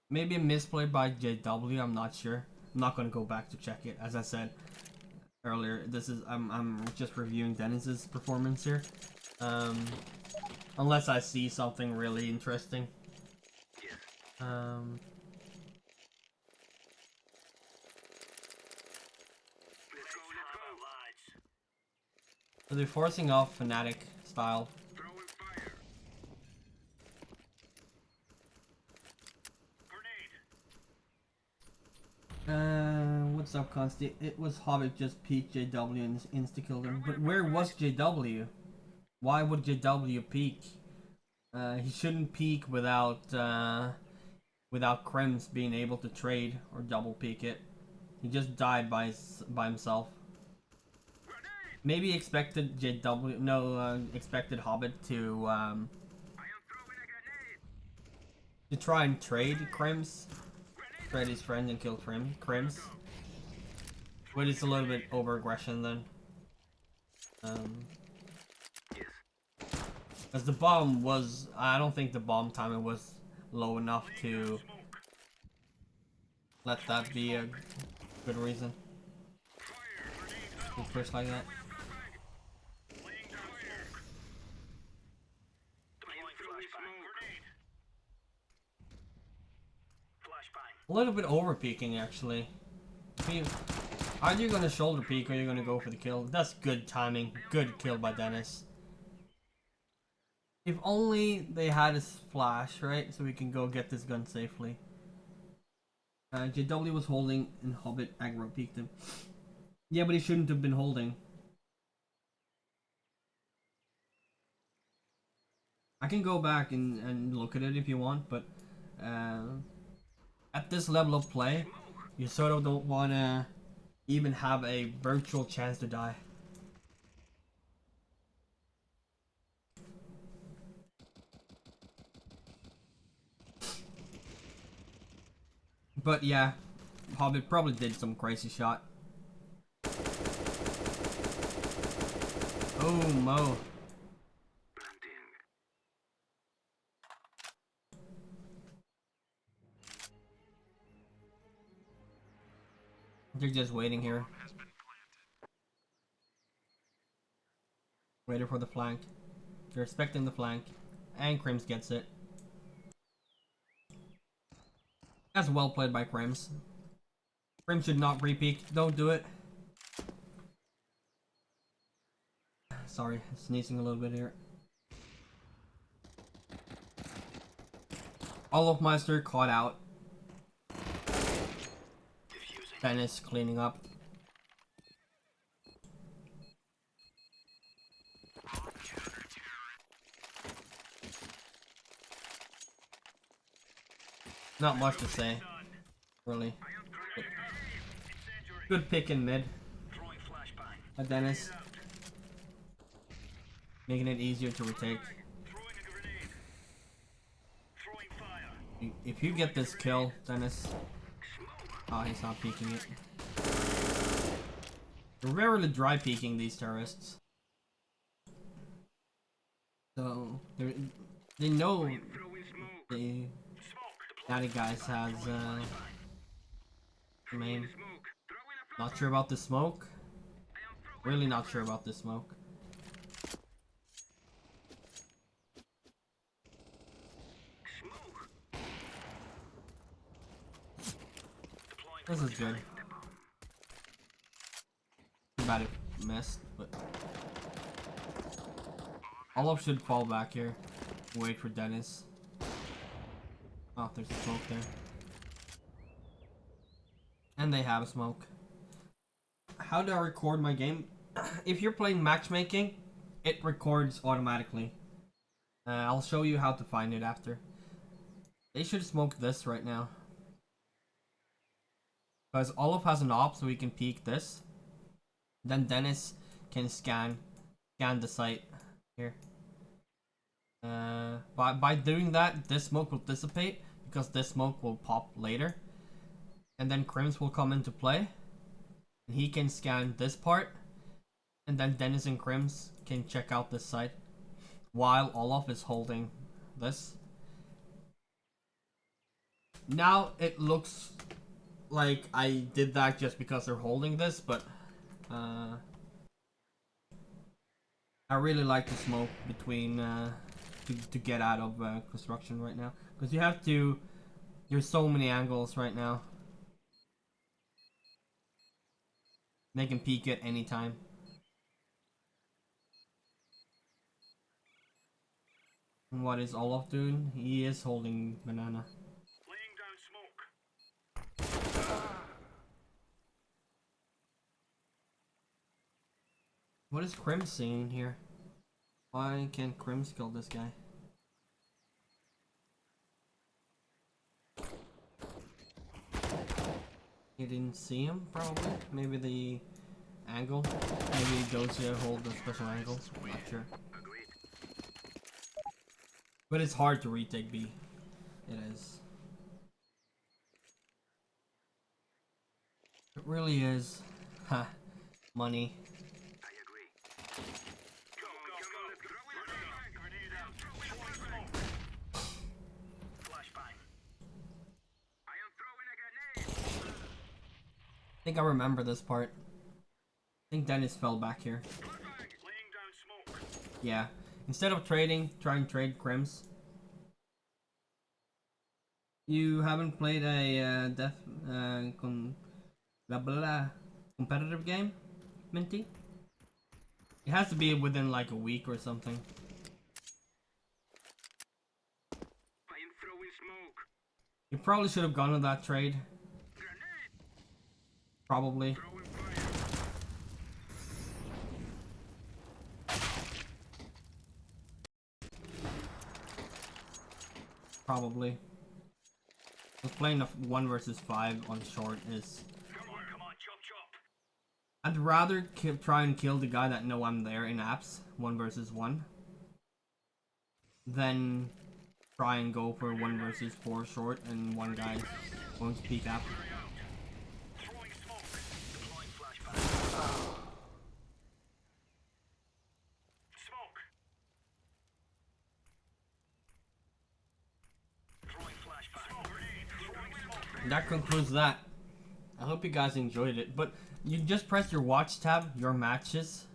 Maybe a misplay by JW, I'm not sure. I'm not gonna go back to check it. As I said earlier, I'm just reviewing Dennis's performance here. Unless I see something really interesting. So they're forcing off Fnatic style. What's up, Consti? It was Hobbit just peeked JW and insta-killed him. But where was JW? Why would JW peek? He shouldn't peek without Crims being able to trade or double peek it. He just died by himself. Maybe expected JW, expected Hobbit to try and trade Crims. Trade his friend and kill Crims. But it's a little bit over aggression then. Because the bomb was, I don't think the bomb timing was low enough to let that be a good reason to push like that. Flashbang. A little bit over peeking actually. Either you're gonna shoulder peek or you're gonna go for the kill. That's good timing. Good kill by Dennis. If only they had a splash, right? So we can go get this gun safely. JW was holding and Hobbit aggro peeked him. Yeah, but he shouldn't have been holding. I can go back and look at it if you want, but at this level of play, you sort of don't want to even have a virtual chance to die. But yeah, Hobbit probably did some crazy shot. Oh, Mo. They're just waiting here. Waiting for the flank. They're expecting the flank. And Crims gets it. That's well played by Crims. Crims should not re-peek. Don't do it. Sorry, sneezing a little bit here. Olofmeister caught out. Dennis cleaning up. Not much to say, really. Good pick in mid. Dennis. Making it easier to retake. If you get this kill, Dennis. Oh, he's not peeking it. They're rarely dry peeking these terrorists. So, they know the Fnatic guys has main. Not sure about the smoke. Really not sure about this smoke. This is good. Too bad it missed, but Olof should fall back here. Wait for Dennis. Oh, there's a smoke there. And they have a smoke. How do I record my game? If you're playing matchmaking, it records automatically. I'll show you how to find it after. They should smoke this right now. Because Olof has an op, so he can peek this. Then Dennis can scan the site here. By doing that, this smoke will dissipate because this smoke will pop later, and then Crims will come into play. And he can scan this part, and then Dennis and Crims can check out this site while Olof is holding this. Now it looks like I did that just because they're holding this, but I really like the smoke between to get out of construction right now, because you have to. There's so many angles right now. They can peek at any time. And what is Olof doing? He is holding banana. Laying down smoke. What is Crims seeing here? Why can't Crims kill this guy? He didn't see him, probably. Maybe the angle. Maybe Dosia hold the special angle. Not sure. But it's hard to retake B. It is. It really is. Ha. Money. I think I remember this part. I think Dennis fell back here. Yeah. Instead of trading, try and trade Crims. You haven't played a blah, blah, blah, competitive game, Minty? It has to be within like a week or something. I am throwing smoke. You probably should have gone to that trade. Grenade. Probably. Throwing fire. Probably. Just playing a 1 versus 5 on short is... Come on, chop chop. I'd rather try and kill the guy that know I'm there in apps, 1 versus 1, than try and go for 1 versus 4 short and one guy's going to peek app. Throwing smoke. Deploying flashbang. Smoke. Throwing flashbang. Throwing smoke. That concludes that. I hope you guys enjoyed it, but you just press your watch tab, your matches,